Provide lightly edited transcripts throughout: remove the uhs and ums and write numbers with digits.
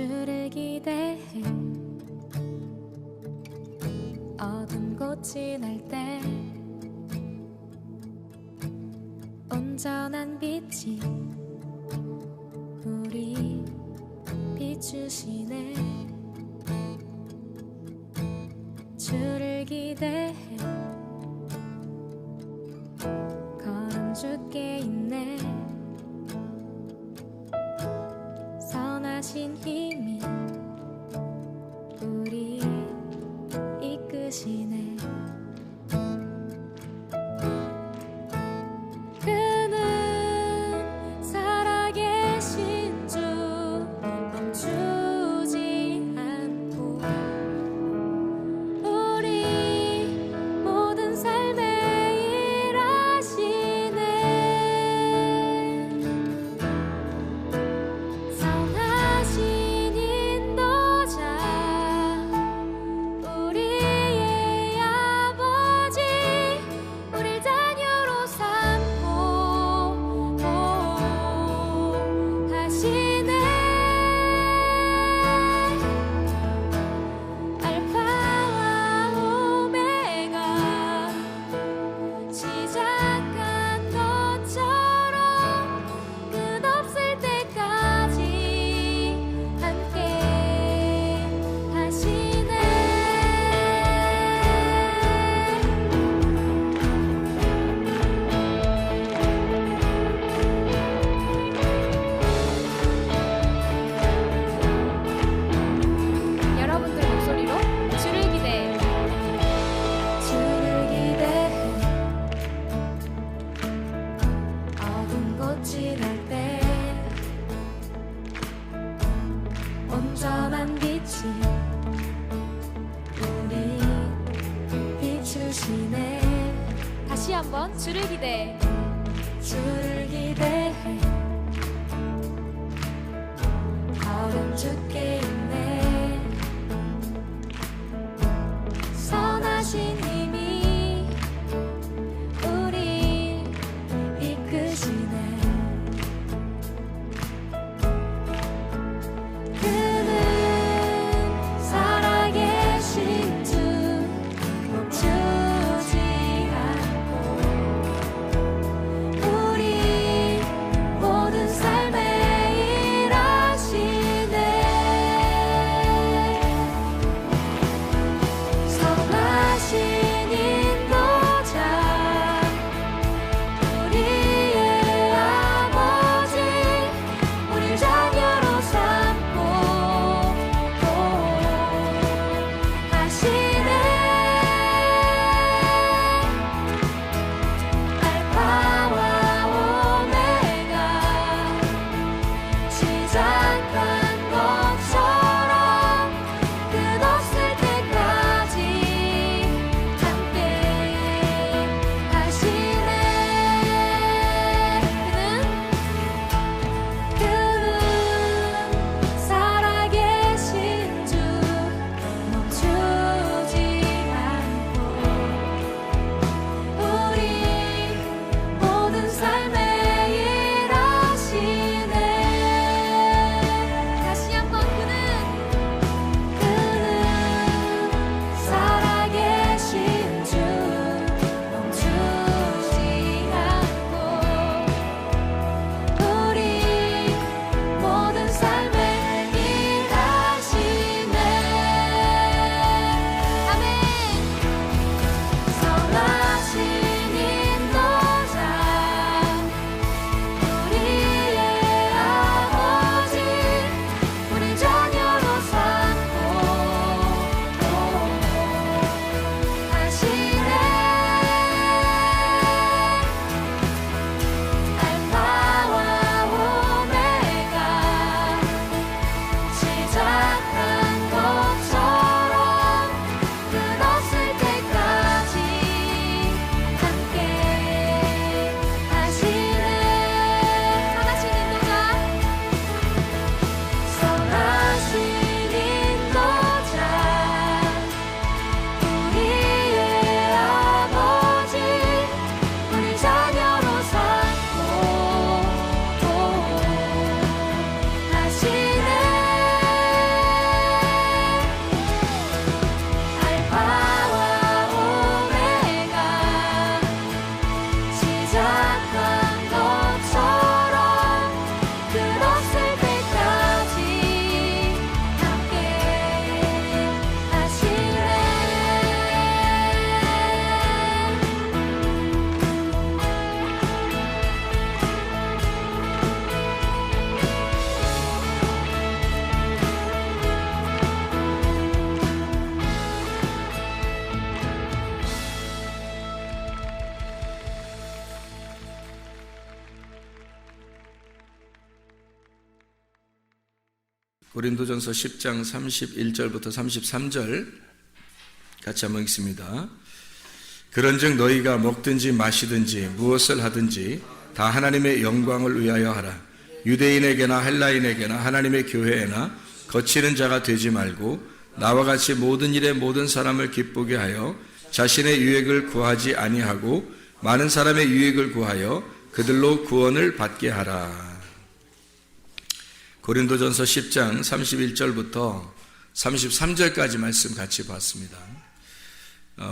주를 기대해 어둠 꽃이 날 때 온전한 빛이 우리 비추시네. 주를 기대해 걸음 주께 있네. 선하신 힘이 우리 이끄시네. 그는 살아계신 주 멈추지 않고 우리 모든 삶에 일하시네. 선하신 인도자 우리의 아버지 우릴 자녀로 삼고 하시네. 알파와 오메가 시작한 것처럼 끝없을 때까지 함께 하시네. 여러분들 목소리로 주를 기대해. 주를 기대해 어두운 꽃이 날 때 온전한 빛이 우리 비추시네. 다시 한번 주를 기대해. 주를 기대해 걸음 주께 있네. 선하신 힘이 우리 이끄시네. 그는 살아계신 주 멈추지 않고 우리 모든 삶에 일하시네. 시작한 것처럼 끝없을 때까지 함께 하시네. 고린도전서 10장 31절부터 33절 같이 한번 읽습니다. 그런즉 너희가 먹든지 마시든지 무엇을 하든지 다 하나님의 영광을 위하여 하라. 유대인에게나 헬라인에게나 하나님의 교회에나 거치는 자가 되지 말고 나와 같이 모든 일에 모든 사람을 기쁘게 하여 자신의 유익을 구하지 아니하고 많은 사람의 유익을 구하여 그들로 구원을 받게 하라. 고린도전서 10장 31절부터 33절까지 말씀 같이 봤습니다.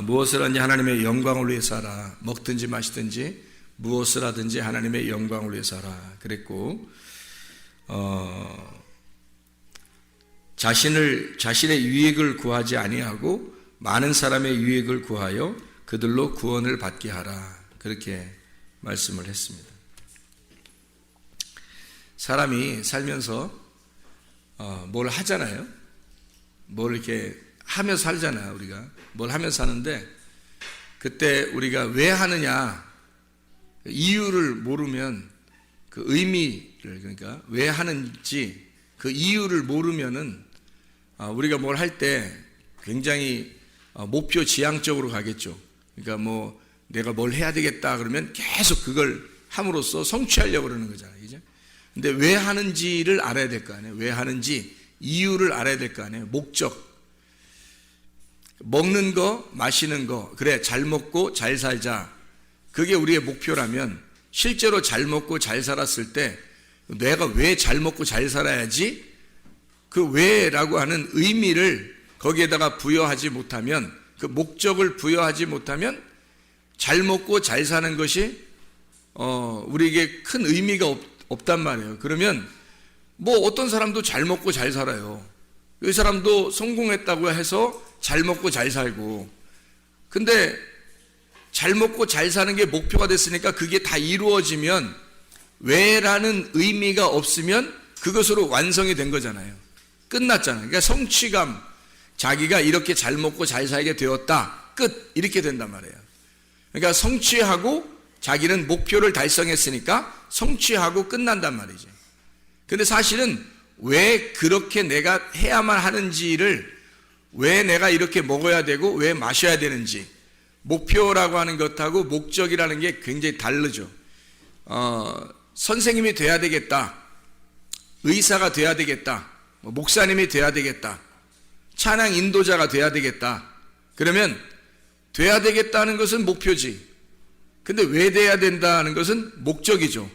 무엇을 하든지 하나님의 영광을 위해서 하라. 먹든지 마시든지 무엇을 하든지 하나님의 영광을 위해서 하라 그랬고, 자신의 유익을 구하지 아니하고 많은 사람의 유익을 구하여 그들로 구원을 받게 하라 그렇게 말씀을 했습니다. 사람이 살면서 뭘 하잖아요. 뭘 이렇게 하며 살잖아요. 우리가 뭘 하며 사는데 그때 우리가 왜 하느냐 이유를 모르면 그 의미를, 그러니까 왜 하는지 그 이유를 모르면은 우리가 뭘 할 때 굉장히 목표 지향적으로 가겠죠. 그러니까 뭐 내가 뭘 해야 되겠다 그러면 계속 그걸 함으로써 성취하려고 그러는 거잖아요. 그죠? 근데 왜 하는지를 알아야 될 거 아니에요. 왜 하는지 이유를 알아야 될 거 아니에요. 목적. 먹는 거, 마시는 거, 그래 잘 먹고 잘 살자. 그게 우리의 목표라면 실제로 잘 먹고 잘 살았을 때 내가 왜 잘 먹고 잘 살아야지? 그 왜라고 하는 의미를 거기에다가 부여하지 못하면, 그 목적을 부여하지 못하면 잘 먹고 잘 사는 것이 우리에게 큰 의미가 없단 말이에요. 그러면 뭐 어떤 사람도 잘 먹고 잘 살아요. 이 사람도 성공했다고 해서 잘 먹고 잘 살고, 근데 잘 먹고 잘 사는 게 목표가 됐으니까 그게 다 이루어지면 왜라는 의미가 없으면 그것으로 완성이 된 거잖아요. 끝났잖아요. 그러니까 성취감, 자기가 이렇게 잘 먹고 잘 살게 되었다, 끝, 이렇게 된단 말이에요. 그러니까 성취하고 자기는 목표를 달성했으니까 성취하고 끝난단 말이죠. 근데 사실은 왜 그렇게 내가 해야만 하는지를, 왜 내가 이렇게 먹어야 되고 왜 마셔야 되는지, 목표라고 하는 것하고 목적이라는 게 굉장히 다르죠. 선생님이 돼야 되겠다, 의사가 돼야 되겠다, 목사님이 돼야 되겠다, 찬양 인도자가 돼야 되겠다, 그러면 돼야 되겠다는 것은 목표지. 근데 왜 돼야 된다는 것은 목적이죠.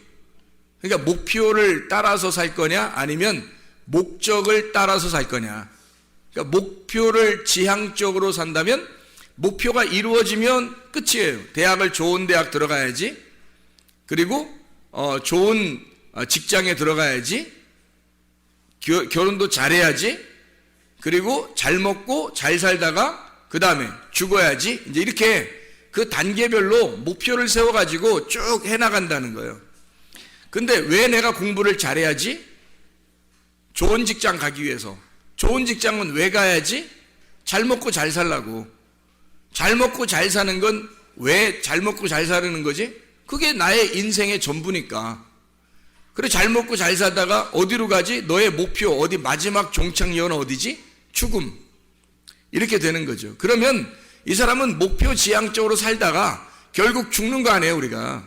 그러니까 목표를 따라서 살 거냐 아니면 목적을 따라서 살 거냐. 그러니까 목표를 지향적으로 산다면 목표가 이루어지면 끝이에요. 대학을 좋은 대학 들어가야지, 그리고 좋은 직장에 들어가야지, 결혼도 잘해야지, 그리고 잘 먹고 잘 살다가 그 다음에 죽어야지, 이제 이렇게 그 단계별로 목표를 세워가지고 쭉 해나간다는 거예요. 근데 왜 내가 공부를 잘해야지? 좋은 직장 가기 위해서. 좋은 직장은 왜 가야지? 잘 먹고 잘 살라고. 잘 먹고 잘 사는 건 왜 잘 먹고 잘 사는 거지? 그게 나의 인생의 전부니까. 그래 잘 먹고 잘 살다가 어디로 가지? 너의 목표 어디, 마지막 종착역은 어디지? 죽음. 이렇게 되는 거죠. 그러면 이 사람은 목표 지향적으로 살다가 결국 죽는 거 아니에요, 우리가.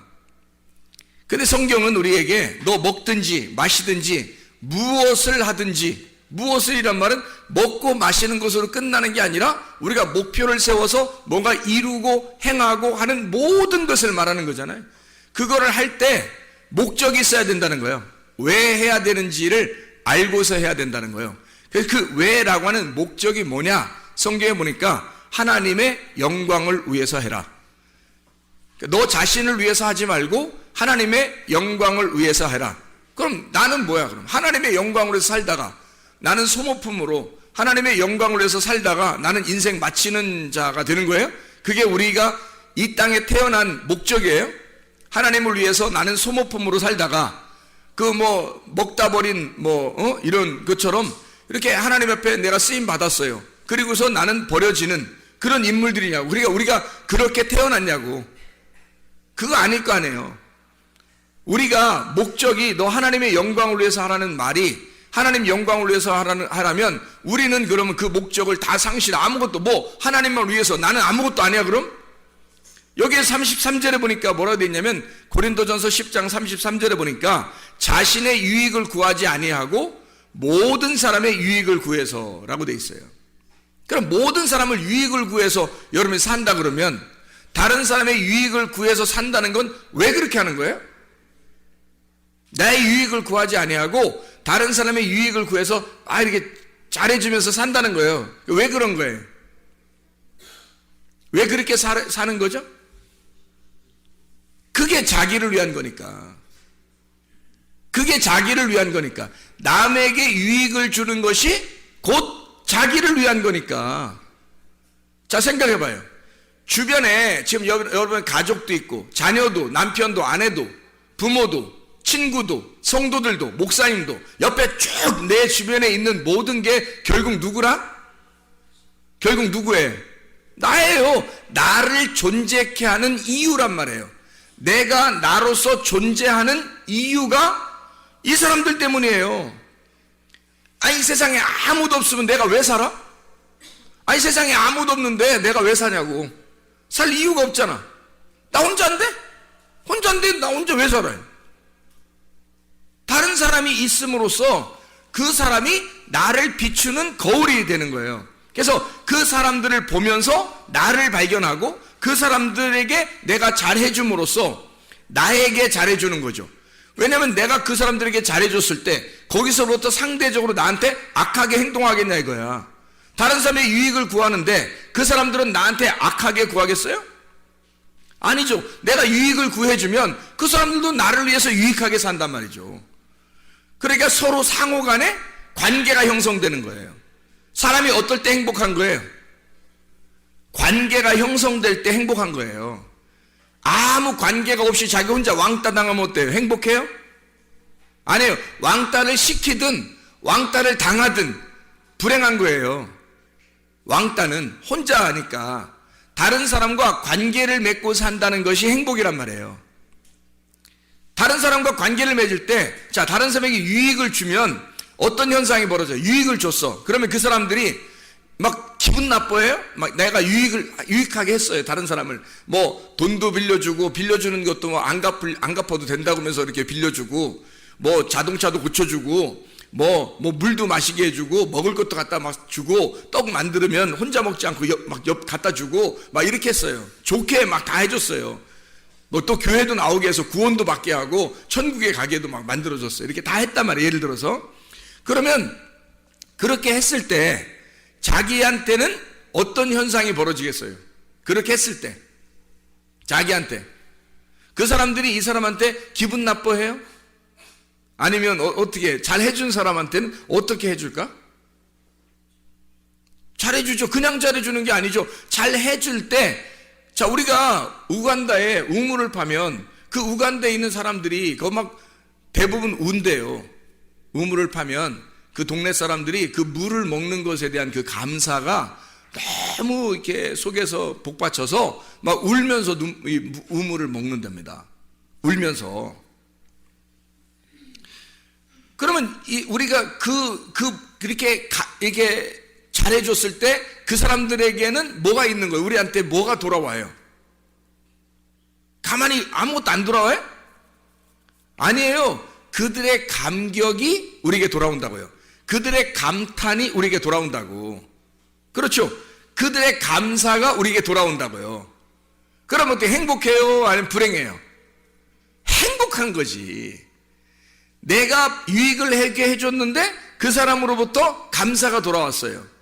근데 성경은 우리에게 너 먹든지 마시든지 무엇을 하든지, 무엇을이란 말은 먹고 마시는 것으로 끝나는 게 아니라 우리가 목표를 세워서 뭔가 이루고 행하고 하는 모든 것을 말하는 거잖아요. 그거를 할 때 목적이 있어야 된다는 거예요. 왜 해야 되는지를 알고서 해야 된다는 거예요. 그래서 그 왜라고 하는 목적이 뭐냐? 성경에 보니까 하나님의 영광을 위해서 해라. 너 자신을 위해서 하지 말고 하나님의 영광을 위해서 해라. 그럼 나는 뭐야? 그럼 하나님의 영광을 위해서 살다가 나는 소모품으로 하나님의 영광을 위해서 살다가 나는 인생 마치는 자가 되는 거예요? 그게 우리가 이 땅에 태어난 목적이에요? 하나님을 위해서 나는 소모품으로 살다가 그 먹다 버린 이런 것처럼 이렇게 하나님 앞에 내가 쓰임 받았어요. 그리고서 나는 버려지는 그런 인물들이냐고. 그러니까 우리가 그렇게 태어났냐고. 그거 아닐 거 아니에요. 우리가 목적이 너 하나님의 영광을 위해서 하라는 말이 하나님 영광을 위해서 하라면 우리는 그러면 그 목적을 다 아무것도 하나님을 위해서 나는 아무것도 아니야 그럼? 여기에 33절에 보니까 뭐라고 되어 있냐면 고린도전서 10장 33절에 보니까 자신의 유익을 구하지 아니하고 모든 사람의 유익을 구해서라고 되어 있어요. 그럼 모든 사람을 유익을 구해서 여러분이 산다 그러면 다른 사람의 유익을 구해서 산다는 건 왜 그렇게 하는 거예요? 나의 유익을 구하지 아니하고 다른 사람의 유익을 구해서 이렇게 잘해주면서 산다는 거예요. 왜 그런 거예요? 왜 그렇게 사는 거죠? 그게 자기를 위한 거니까. 그게 자기를 위한 거니까. 남에게 유익을 주는 것이 곧 자기를 위한 거니까. 자, 생각해봐요. 주변에 지금 여러분 가족도 있고 자녀도 남편도 아내도 부모도 친구도 성도들도 목사님도 옆에 쭉 내 주변에 있는 모든 게 결국 누구라? 결국 누구예요? 나예요. 나를 존재케 하는 이유란 말이에요. 내가 나로서 존재하는 이유가 이 사람들 때문이에요. 아니 세상에 아무도 없으면 내가 왜 살아? 아니 세상에 아무도 없는데 내가 왜 사냐고. 살 이유가 없잖아. 나 혼자인데? 혼자인데 나 혼자 왜 살아요? 다른 사람이 있음으로써 그 사람이 나를 비추는 거울이 되는 거예요. 그래서 그 사람들을 보면서 나를 발견하고 그 사람들에게 내가 잘해줌으로써 나에게 잘해주는 거죠. 왜냐하면 내가 그 사람들에게 잘해줬을 때 거기서부터 상대적으로 나한테 악하게 행동하겠냐 이거야. 다른 사람의 유익을 구하는데 그 사람들은 나한테 악하게 구하겠어요? 아니죠. 내가 유익을 구해주면 그 사람들도 나를 위해서 유익하게 산단 말이죠. 그러니까 서로 상호 간에 관계가 형성되는 거예요. 사람이 어떨 때 행복한 거예요? 관계가 형성될 때 행복한 거예요. 아무 관계가 없이 자기 혼자 왕따 당하면 어때요? 행복해요? 아니에요. 왕따를 시키든 왕따를 당하든 불행한 거예요. 왕따는 혼자 하니까 다른 사람과 관계를 맺고 산다는 것이 행복이란 말이에요. 다른 사람과 관계를 맺을 때, 자, 다른 사람에게 유익을 주면 어떤 현상이 벌어져요? 유익을 줬어. 그러면 그 사람들이 막 기분 나빠해요? 막 내가 유익하게 했어요. 다른 사람을. 돈도 빌려주는 것도 안 갚아도 된다고 하면서 이렇게 빌려주고, 자동차도 고쳐주고, 물도 마시게 해주고, 먹을 것도 갖다 막 주고, 떡 만들면 혼자 먹지 않고 옆 갖다 주고, 막 이렇게 했어요. 좋게 막 다 해줬어요. 또 교회도 나오게 해서 구원도 받게 하고, 천국에 가게도 막 만들어줬어요. 이렇게 다 했단 말이에요. 예를 들어서. 그러면, 그렇게 했을 때, 자기한테는 어떤 현상이 벌어지겠어요? 그렇게 했을 때. 자기한테. 그 사람들이 이 사람한테 기분 나빠해요? 아니면 어떻게 잘 해준 사람한테는 어떻게 해줄까? 잘해주죠. 그냥 잘해주는 게 아니죠. 잘 해줄 때, 자, 우리가 우간다에 우물을 파면 그 우간다에 있는 사람들이 그 막 대부분 운대요. 우물을 파면 그 동네 사람들이 그 물을 먹는 것에 대한 그 감사가 너무 이렇게 속에서 복받쳐서 막 울면서 이 우물을 먹는답니다. 울면서. 그러면 우리가 그렇게 이렇게 잘해줬을 때 그 사람들에게는 뭐가 있는 거예요? 우리한테 뭐가 돌아와요? 가만히 아무것도 안 돌아와요? 아니에요. 그들의 감격이 우리에게 돌아온다고요. 그들의 감탄이 우리에게 돌아온다고. 그렇죠. 그들의 감사가 우리에게 돌아온다고요. 그럼 어떻게 행복해요? 아니면 불행해요? 행복한 거지. 내가 유익을 하게 해줬는데 그 사람으로부터 감사가 돌아왔어요.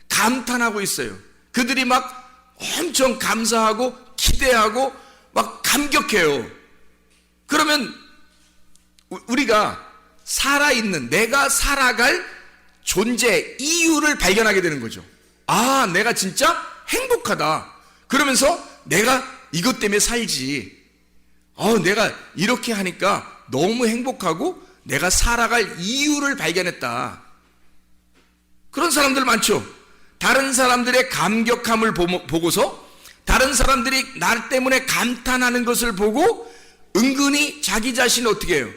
감탄하고 있어요. 그들이 막 엄청 감사하고 기대하고 막 감격해요. 그러면 우리가 살아있는, 내가 살아갈 존재 이유를 발견하게 되는 거죠. 아, 내가 진짜 행복하다. 그러면서 내가 이것 때문에 살지. 내가 이렇게 하니까 너무 행복하고 내가 살아갈 이유를 발견했다. 그런 사람들 많죠. 다른 사람들의 감격함을 보고서 다른 사람들이 나 때문에 감탄하는 것을 보고 은근히 자기 자신을 어떻게 해요?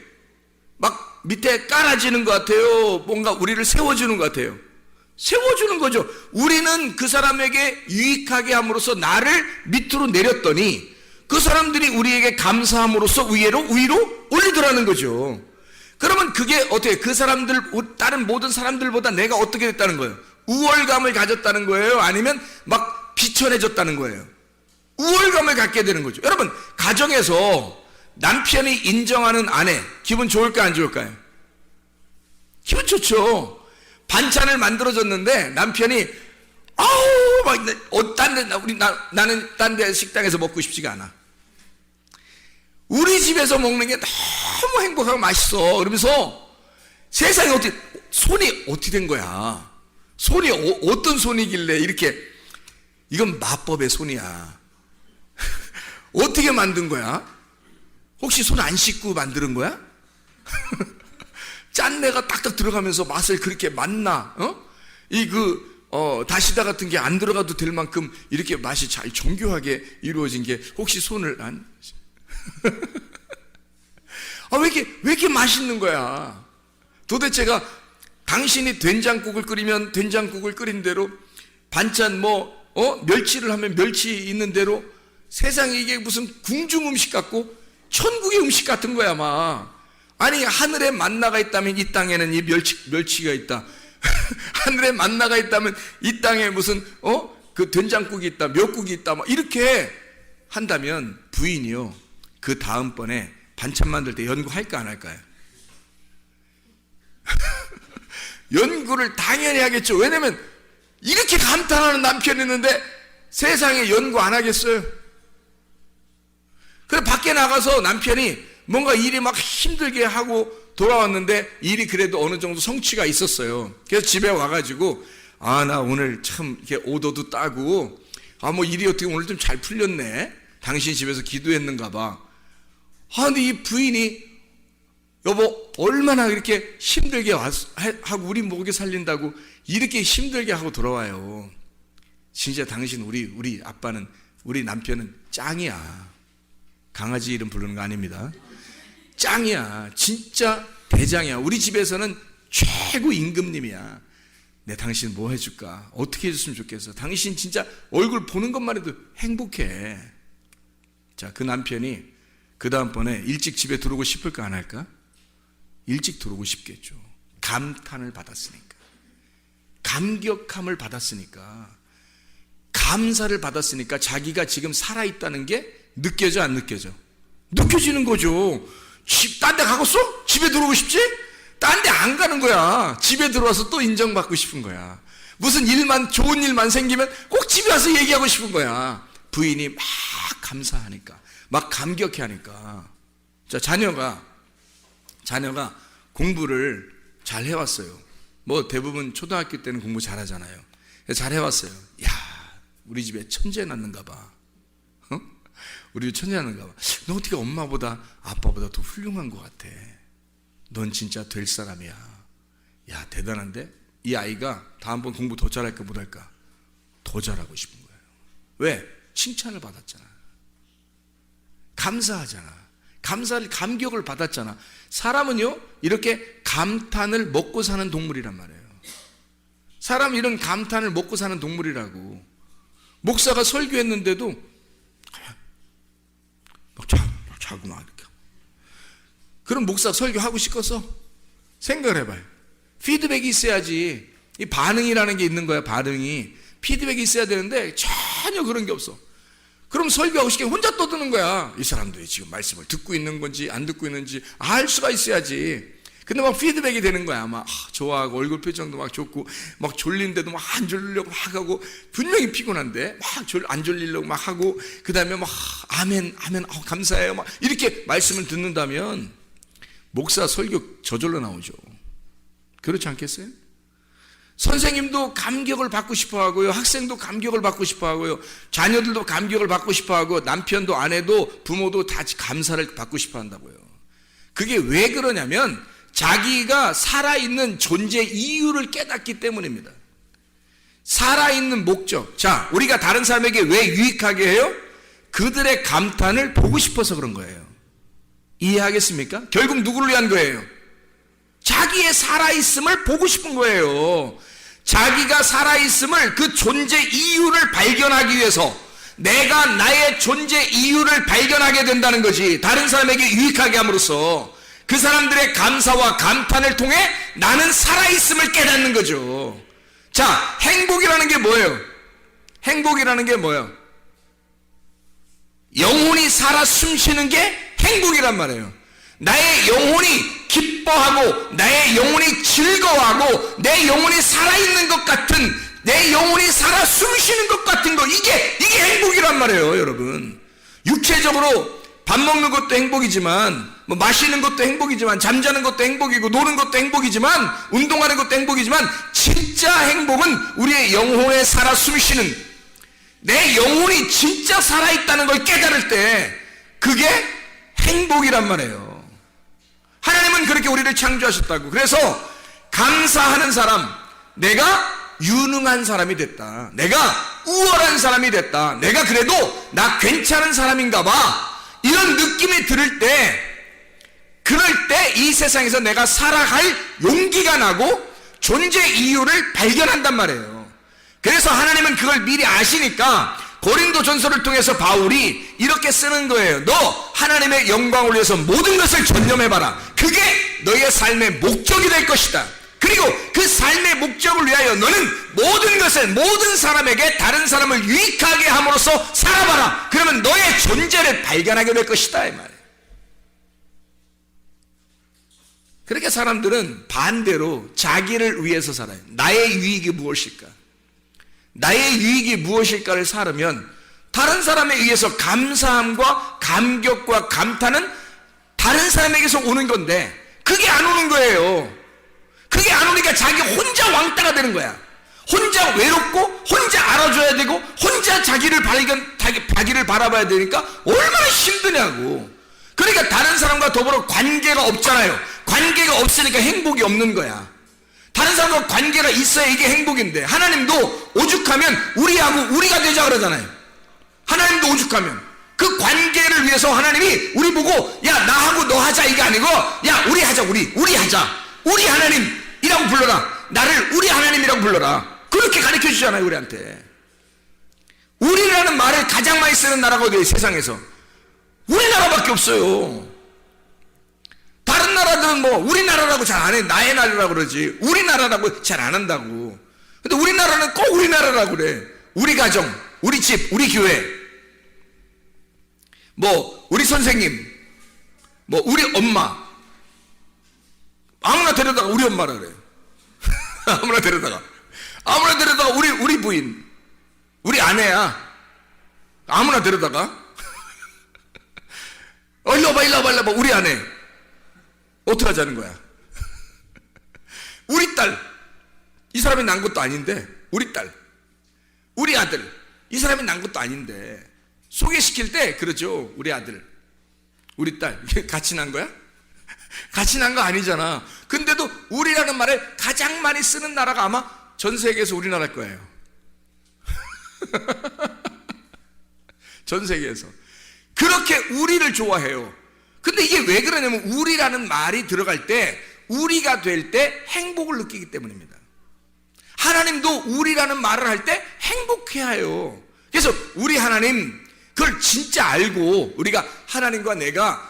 막 밑에 깔아지는 것 같아요. 뭔가 우리를 세워주는 것 같아요. 세워주는 거죠. 우리는 그 사람에게 유익하게 함으로써 나를 밑으로 내렸더니 그 사람들이 우리에게 감사함으로써 위로 올리더라는 거죠. 그러면 그게 어떻게, 그 사람들, 다른 모든 사람들보다 내가 어떻게 됐다는 거예요? 우월감을 가졌다는 거예요? 아니면 막 비천해졌다는 거예요? 우월감을 갖게 되는 거죠. 여러분, 가정에서 남편이 인정하는 아내, 기분 좋을까요, 안 좋을까요? 기분 좋죠. 반찬을 만들어줬는데 남편이 아우 막 나는 딴 데 식당에서 먹고 싶지가 않아. 우리 집에서 먹는 게 너무 행복하고 맛있어. 그러면서 세상에 손이 어떻게 된 거야? 손이 어떤 손이길래 이렇게, 이건 마법의 손이야. 어떻게 만든 거야? 혹시 손 안 씻고 만드는 거야? 짠내가 딱딱 들어가면서 맛을 그렇게 맛나? 다시다 같은 게 안 들어가도 될 만큼 이렇게 맛이 잘 정교하게 이루어진 게 혹시 손을 안? 왜 이렇게 맛있는 거야? 도대체가 당신이 된장국을 끓이면 된장국을 끓인 대로, 반찬 멸치를 하면 멸치 있는 대로, 세상에 이게 무슨 궁중 음식 같고 천국의 음식 같은 거야, 막. 아니, 하늘에 만나가 있다면 이 땅에는 이 멸치가 있다. 하늘에 만나가 있다면 이 땅에 무슨 그 된장국이 있다, 멸국이 있다, 막 이렇게 한다면 부인이요, 그 다음번에 반찬 만들 때 연구할까 안 할까요? 연구를 당연히 하겠죠. 왜냐면 이렇게 감탄하는 남편이 있는데 세상에 연구 안 하겠어요? 그래, 밖에 나가서 남편이 뭔가 일이 막 힘들게 하고 돌아왔는데 일이 그래도 어느 정도 성취가 있었어요. 그래서 집에 와가지고, 나 오늘 참 이렇게 오더도 따고, 일이 어떻게 오늘 좀 잘 풀렸네. 당신 집에서 기도했는가 봐. 근데 이 부인이, 여보, 얼마나 이렇게 힘들게 하고 우리 먹여 살린다고 이렇게 힘들게 하고 돌아와요. 진짜 당신, 우리 아빠는, 우리 남편은 짱이야. 강아지 이름 부르는 거 아닙니다. 짱이야. 진짜 대장이야. 우리 집에서는 최고 임금님이야. 내 당신 뭐 해줄까? 어떻게 해줬으면 좋겠어? 당신 진짜 얼굴 보는 것만 해도 행복해. 자, 그 남편이 그 다음번에 일찍 집에 들어오고 싶을까 안 할까? 일찍 들어오고 싶겠죠. 감탄을 받았으니까, 감격함을 받았으니까, 감사를 받았으니까 자기가 지금 살아있다는 게 느껴져, 안 느껴져? 느껴지는 거죠. 딴 데 가겠어? 집에 들어오고 싶지? 딴 데 안 가는 거야. 집에 들어와서 또 인정받고 싶은 거야. 무슨 좋은 일만 생기면 꼭 집에 와서 얘기하고 싶은 거야. 부인이 막 감사하니까, 막 감격해 하니까. 자, 자녀가 공부를 잘 해왔어요. 대부분 초등학교 때는 공부 잘 하잖아요. 잘 해왔어요. 우리 집에 천재 낳는가 봐. 우리 집 천재 낳는가 봐. 너 어떻게 엄마보다 아빠보다 더 훌륭한 것 같아. 넌 진짜 될 사람이야. 야, 대단한데? 이 아이가 다음번 공부 더 잘할까 못할까? 더 잘하고 싶은 거예요. 왜? 칭찬을 받았잖아. 감사하잖아. 감격을 받았잖아. 사람은요, 이렇게 감탄을 먹고 사는 동물이란 말이에요. 사람 이런 감탄을 먹고 사는 동물이라고. 목사가 설교했는데도 자고 막 이렇게. 그럼 목사 설교하고 싶겠어? 생각을 해봐요. 피드백이 있어야지. 이 반응이라는 게 있는 거야. 반응이. 피드백이 있어야 되는데 전혀 그런 게 없어. 그럼 설교하고 싶게 혼자 떠드는 거야. 이 사람들이 지금 말씀을 듣고 있는 건지 안 듣고 있는지 알 수가 있어야지. 근데 막 피드백이 되는 거야. 막 좋아하고 얼굴 표정도 막 좋고 막 졸린데도 막 안 졸리려고 막 하고 분명히 피곤한데 막 안 졸리려고 막 하고 그 다음에 막 아멘 아멘 감사해요 막 이렇게 말씀을 듣는다면 목사 설교 저절로 나오죠. 그렇지 않겠어요? 선생님도 감격을 받고 싶어 하고요. 학생도 감격을 받고 싶어 하고요. 자녀들도 감격을 받고 싶어 하고 남편도 아내도 부모도 다 감사를 받고 싶어 한다고요. 그게 왜 그러냐면 자기가 살아있는 존재 이유를 깨닫기 때문입니다. 살아있는 목적. 자, 우리가 다른 사람에게 왜 유익하게 해요? 그들의 감탄을 보고 싶어서 그런 거예요. 이해하겠습니까? 결국 누구를 위한 거예요? 자기의 살아있음을 보고 싶은 거예요. 자기가 살아있음을 그 존재 이유를 발견하기 위해서 내가 나의 존재 이유를 발견하게 된다는 거지. 다른 사람에게 유익하게 함으로써 그 사람들의 감사와 감탄을 통해 나는 살아있음을 깨닫는 거죠. 자, 행복이라는 게 뭐예요? 행복이라는 게 뭐예요? 영혼이 살아 숨쉬는 게 행복이란 말이에요. 나의 영혼이 기뻐하고 나의 영혼이 즐거워하고 내 영혼이 살아있는 것 같은, 내 영혼이 살아 숨쉬는 것 같은 거, 이게 행복이란 말이에요. 여러분, 육체적으로 밥 먹는 것도 행복이지만 뭐 마시는 것도 행복이지만 잠자는 것도 행복이고 노는 것도 행복이지만 운동하는 것도 행복이지만 진짜 행복은 우리의 영혼에 살아 숨쉬는, 내 영혼이 진짜 살아있다는 걸 깨달을 때 그게 행복이란 말이에요. 하나님은 그렇게 우리를 창조하셨다고. 그래서 감사하는 사람, 내가 유능한 사람이 됐다, 내가 우월한 사람이 됐다, 내가 그래도 나 괜찮은 사람인가 봐, 이런 느낌이 들을 때, 그럴 때 이 세상에서 내가 살아갈 용기가 나고 존재 이유를 발견한단 말이에요. 그래서 하나님은 그걸 미리 아시니까 고린도 전서를 통해서 바울이 이렇게 쓰는 거예요. 너 하나님의 영광을 위해서 모든 것을 전념해봐라. 그게 너의 삶의 목적이 될 것이다. 그리고 그 삶의 목적을 위하여 너는 모든 것을, 모든 사람에게 다른 사람을 유익하게 함으로써 살아봐라. 그러면 너의 존재를 발견하게 될 것이다, 이 말이에요. 그렇게 사람들은 반대로 자기를 위해서 살아요. 나의 유익이 무엇일까? 나의 유익이 무엇일까를 살으면 다른 사람에 의해서 감사함과 감격과 감탄은 다른 사람에게서 오는 건데 그게 안 오는 거예요. 그게 안 오니까 자기 혼자 왕따가 되는 거야. 혼자 외롭고 혼자 알아줘야 되고 혼자 자기를 바라봐야 되니까 얼마나 힘드냐고. 그러니까 다른 사람과 더불어 관계가 없잖아요. 관계가 없으니까 행복이 없는 거야. 다른 사람과 관계가 있어야 이게 행복인데, 하나님도 오죽하면 우리하고 우리가 되자 그러잖아요. 하나님도 오죽하면 그 관계를 위해서 하나님이 우리 보고 야 나하고 너 하자 이게 아니고 야 우리 하자, 우리 하자, 우리 하나님이라고 불러라, 나를 우리 하나님이라고 불러라, 그렇게 가르쳐 주잖아요. 우리한테 우리라는 말을 가장 많이 쓰는 나라가 어디예요? 세상에서 우리나라밖에 없어요. 다른 나라들은 뭐 우리나라라고 잘 안 해. 나의 나라라고 그러지 우리나라라고 잘 안 한다고. 근데 우리나라는 꼭 우리나라라고 그래. 우리 가정, 우리 집, 우리 교회, 뭐 우리 선생님, 뭐 우리 엄마, 아무나 데려다가 우리 엄마라 그래. 아무나 데려다가 우리 부인, 우리 아내야, 아무나 데려다가 일로 와봐 우리 아내. 어떻게 하자는 거야? 우리 딸, 이 사람이 난 것도 아닌데, 우리 딸, 우리 아들, 이 사람이 난 것도 아닌데 소개시킬 때 그러죠. 우리 아들, 우리 딸, 같이 난 거야? 같이 난 거 아니잖아. 근데도 우리라는 말을 가장 많이 쓰는 나라가 아마 전 세계에서 우리나라일 거예요. 전 세계에서 그렇게 우리를 좋아해요. 근데 이게 왜 그러냐면 우리라는 말이 들어갈 때, 우리가 될 때 행복을 느끼기 때문입니다. 하나님도 우리라는 말을 할 때 행복해해요. 그래서 우리 하나님, 그걸 진짜 알고 우리가 하나님과 내가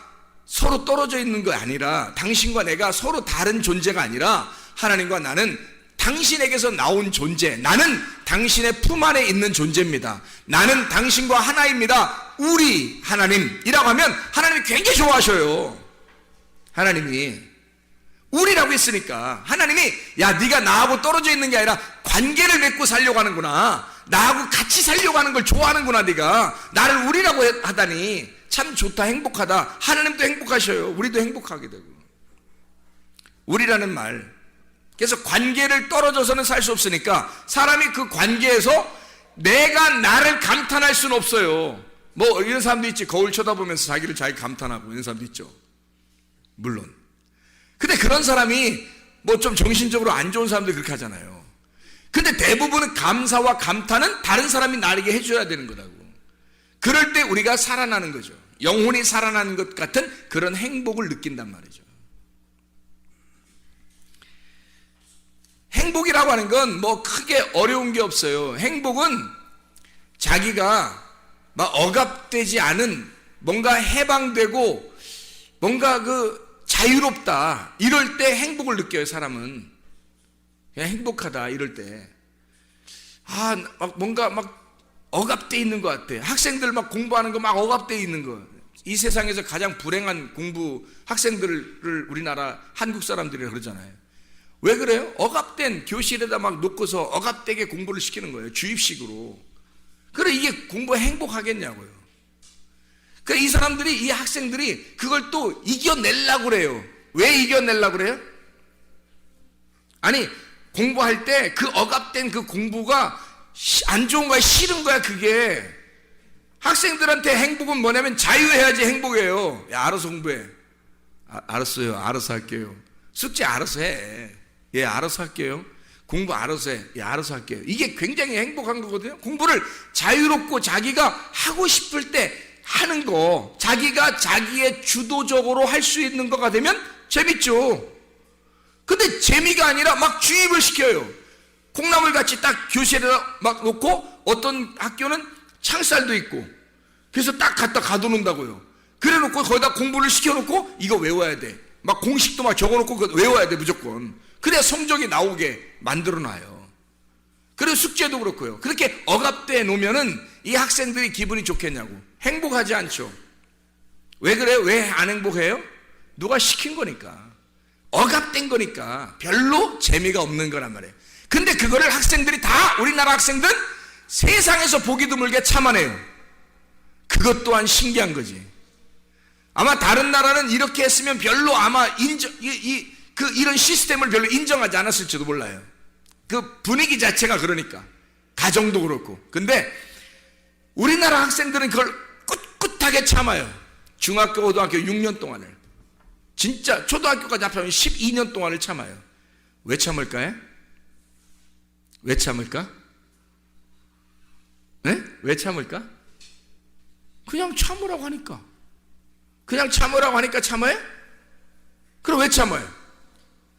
서로 떨어져 있는 거 아니라, 당신과 내가 서로 다른 존재가 아니라 하나님과 나는 당신에게서 나온 존재, 나는 당신의 품 안에 있는 존재입니다. 나는 당신과 하나입니다. 우리 하나님이라고 하면 하나님이 굉장히 좋아하셔요. 하나님이 우리라고 했으니까 하나님이 야 네가 나하고 떨어져 있는 게 아니라 관계를 맺고 살려고 하는구나, 나하고 같이 살려고 하는 걸 좋아하는구나, 네가 나를 우리라고 하다니 참 좋다, 행복하다. 하나님도 행복하셔요. 우리도 행복하게 되고. 우리라는 말, 그래서 관계를 떨어져서는 살 수 없으니까 사람이 그 관계에서 내가 나를 감탄할 수는 없어요. 뭐 이런 사람도 있지. 거울 쳐다보면서 자기를 잘 감탄하고 이런 사람도 있죠, 물론. 근데 그런 사람이 뭐 좀 정신적으로 안 좋은 사람들이 그렇게 하잖아요. 근데 대부분은 감사와 감탄은 다른 사람이 나에게 해줘야 되는 거라고. 그럴 때 우리가 살아나는 거죠. 영혼이 살아나는 것 같은 그런 행복을 느낀단 말이죠. 행복이라고 하는 건 뭐 크게 어려운 게 없어요. 행복은 자기가 막 억압되지 않은, 뭔가 해방되고 뭔가 자유롭다, 이럴 때 행복을 느껴요. 사람은 그냥 행복하다 이럴 때, 막 뭔가 막 억압돼 있는 것 같아. 학생들 막 공부하는 거 막 억압돼 있는 거, 이 세상에서 가장 불행한 공부 학생들을 우리나라 한국 사람들이 그러잖아요. 왜 그래요? 억압된 교실에다 막 놓고서 억압되게 공부를 시키는 거예요, 주입식으로. 그래, 이게 공부 행복하겠냐고요. 그래, 이 사람들이, 이 학생들이 그걸 또 이겨내려고 그래요. 왜 이겨내려고 그래요? 아니, 공부할 때 그 억압된 그 공부가 안 좋은 거야, 싫은 거야, 그게. 학생들한테 행복은 뭐냐면 자유해야지 행복이에요. 야, 알아서 공부해. 알았어요. 알아서 할게요. 숙제 알아서 해. 예, 알아서 할게요. 공부 알아서 해. 예, 알아서 할게요. 이게 굉장히 행복한 거거든요. 공부를 자유롭고 자기가 하고 싶을 때 하는 거, 자기가 자기의 주도적으로 할 수 있는 거가 되면 재밌죠. 근데 재미가 아니라 막 주입을 시켜요. 콩나물 같이 딱 교실에다 막 놓고, 어떤 학교는 창살도 있고, 그래서 딱 갖다 가둬놓는다고요. 그래 놓고 거기다 공부를 시켜놓고 이거 외워야 돼. 막 공식도 막 적어놓고 그거 외워야 돼, 무조건. 그래야 성적이 나오게 만들어놔요. 그리고 숙제도 그렇고요. 그렇게 억압돼 놓으면은 이 학생들이 기분이 좋겠냐고. 행복하지 않죠. 왜 그래요? 왜 안 행복해요? 누가 시킨 거니까. 억압된 거니까 별로 재미가 없는 거란 말이에요. 근데 그거를 학생들이 다, 우리나라 학생들은 세상에서 보기 드물게 참아내요. 그것 또한 신기한 거지. 아마 다른 나라는 이렇게 했으면 별로 아마 이런 시스템을 별로 인정하지 않았을지도 몰라요. 그 분위기 자체가 그러니까. 가정도 그렇고. 근데 우리나라 학생들은 그걸 꿋꿋하게 참아요. 중학교, 고등학교 6년 동안을. 진짜 초등학교까지 합하면 12년 동안을 참아요. 왜 참을까요? 왜 참을까? 네? 왜 참을까? 그냥 참으라고 하니까. 그냥 참으라고 하니까 참아요? 그럼 왜 참아요?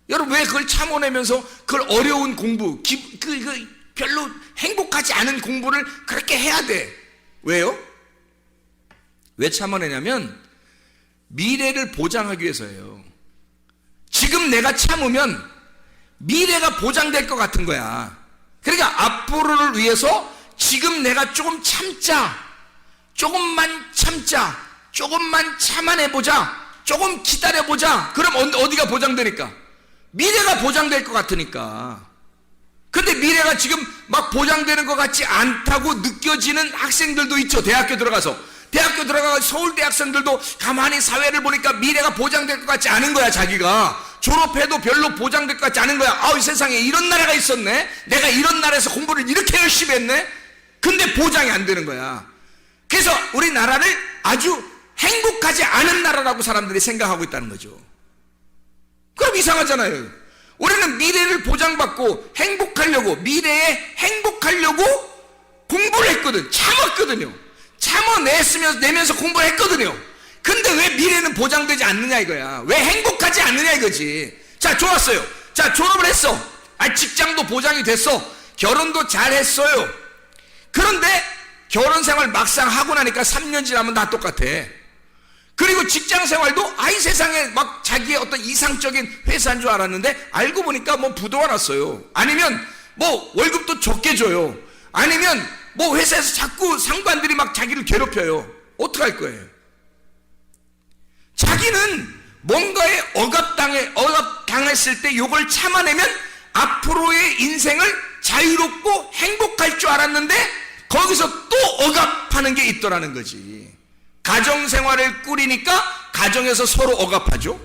여러분, 왜 그걸 참아내면서 그걸 어려운 공부, 별로 행복하지 않은 공부를 그렇게 해야 돼? 왜요? 왜 참아내냐면 미래를 보장하기 위해서예요. 지금 내가 참으면 미래가 보장될 것 같은 거야. 그러니까 앞으로를 위해서 지금 내가 조금 참자, 조금만 참자, 조금만 참아내보자, 조금 기다려보자. 그럼 어디가 보장되니까? 미래가 보장될 것 같으니까. 근데 미래가 지금 막 보장되는 것 같지 않다고 느껴지는 학생들도 있죠. 대학교 들어가서 서울대 학생들도 가만히 사회를 보니까 미래가 보장될 것 같지 않은 거야. 자기가 졸업해도 별로 보장될 것 같지 않은 거야. 이 세상에 이런 나라가 있었네, 내가 이런 나라에서 공부를 이렇게 열심히 했네. 근데 보장이 안 되는 거야. 그래서 우리나라를 아주 행복하지 않은 나라라고 사람들이 생각하고 있다는 거죠. 그럼 이상하잖아요. 우리는 미래를 보장받고 행복하려고, 미래에 행복하려고 공부를 했거든. 참았거든요. 내면서 공부를 했거든요. 근데 왜 미래는 보장되지 않느냐 이거야. 왜 행복하지 않느냐 이거지. 자, 좋았어요. 자, 졸업을 했어. 직장도 보장이 됐어. 결혼도 잘 했어요. 그런데 결혼 생활 막상 하고 나니까 3년 지나면 다 똑같아. 그리고 직장 생활도 세상에 막 자기의 어떤 이상적인 회사인 줄 알았는데 알고 보니까 뭐 부도가 났어요. 아니면 뭐 월급도 적게 줘요. 아니면 뭐 회사에서 자꾸 상관들이 막 자기를 괴롭혀요. 어떡할 거예요? 자기는 뭔가에 억압당했을 때 요걸 참아내면 앞으로의 인생을 자유롭고 행복할 줄 알았는데 거기서 또 억압하는 게 있더라는 거지. 가정생활을 꾸리니까 가정에서 서로 억압하죠.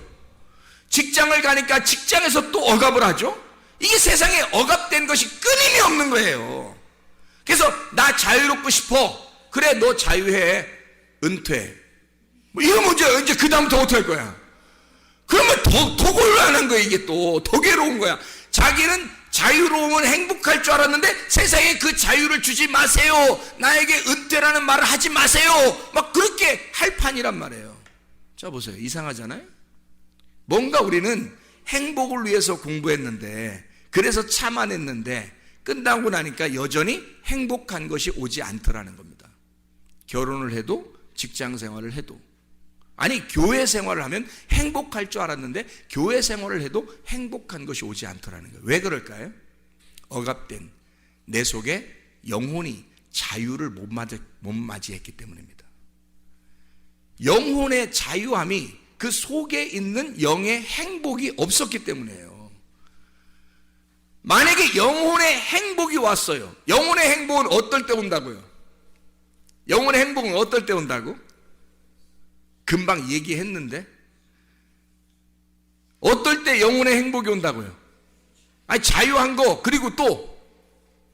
직장을 가니까 직장에서 또 억압을 하죠. 이게 세상에 억압된 것이 끊임이 없는 거예요. 그래서 나 자유롭고 싶어. 그래, 너 자유해. 은퇴. 뭐 이러면 이제 그 다음부터 어떻게 할 거야? 그러면 더 곤란한 거야. 이게 또 더 괴로운 거야. 자기는 자유로우면 행복할 줄 알았는데 세상에 그 자유를 주지 마세요. 나에게 은퇴라는 말을 하지 마세요. 막 그렇게 할 판이란 말이에요. 자, 보세요. 이상하잖아요. 뭔가 우리는 행복을 위해서 공부했는데, 그래서 참아냈는데 끝나고 나니까 여전히 행복한 것이 오지 않더라는 겁니다. 결혼을 해도 직장 생활을 해도, 아니 교회 생활을 하면 행복할 줄 알았는데 교회 생활을 해도 행복한 것이 오지 않더라는 거예요. 왜 그럴까요? 억압된 내 속에 영혼이 자유를 못 맞이했기 때문입니다. 영혼의 자유함이 그 속에 있는 영의 행복이 없었기 때문이에요. 만약에 영혼의 행복이 왔어요. 영혼의 행복은 어떨 때 온다고요? 영혼의 행복은 어떨 때 온다고? 금방 얘기했는데 어떨 때 영혼의 행복이 온다고요? 아니 자유한 거, 그리고 또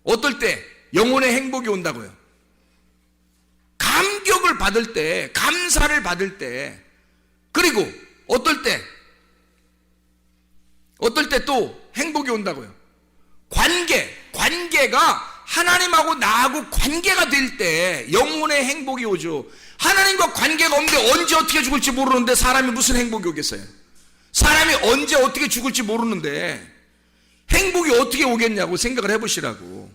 어떨 때 영혼의 행복이 온다고요? 감격을 받을 때, 감사를 받을 때, 그리고 어떨 때 또 행복이 온다고요? 관계가 하나님하고 나하고 관계가 될 때 영혼의 행복이 오죠. 하나님과 관계가 없는데 언제 어떻게 죽을지 모르는데 사람이 무슨 행복이 오겠어요? 사람이 언제 어떻게 죽을지 모르는데 행복이 어떻게 오겠냐고 생각을 해보시라고.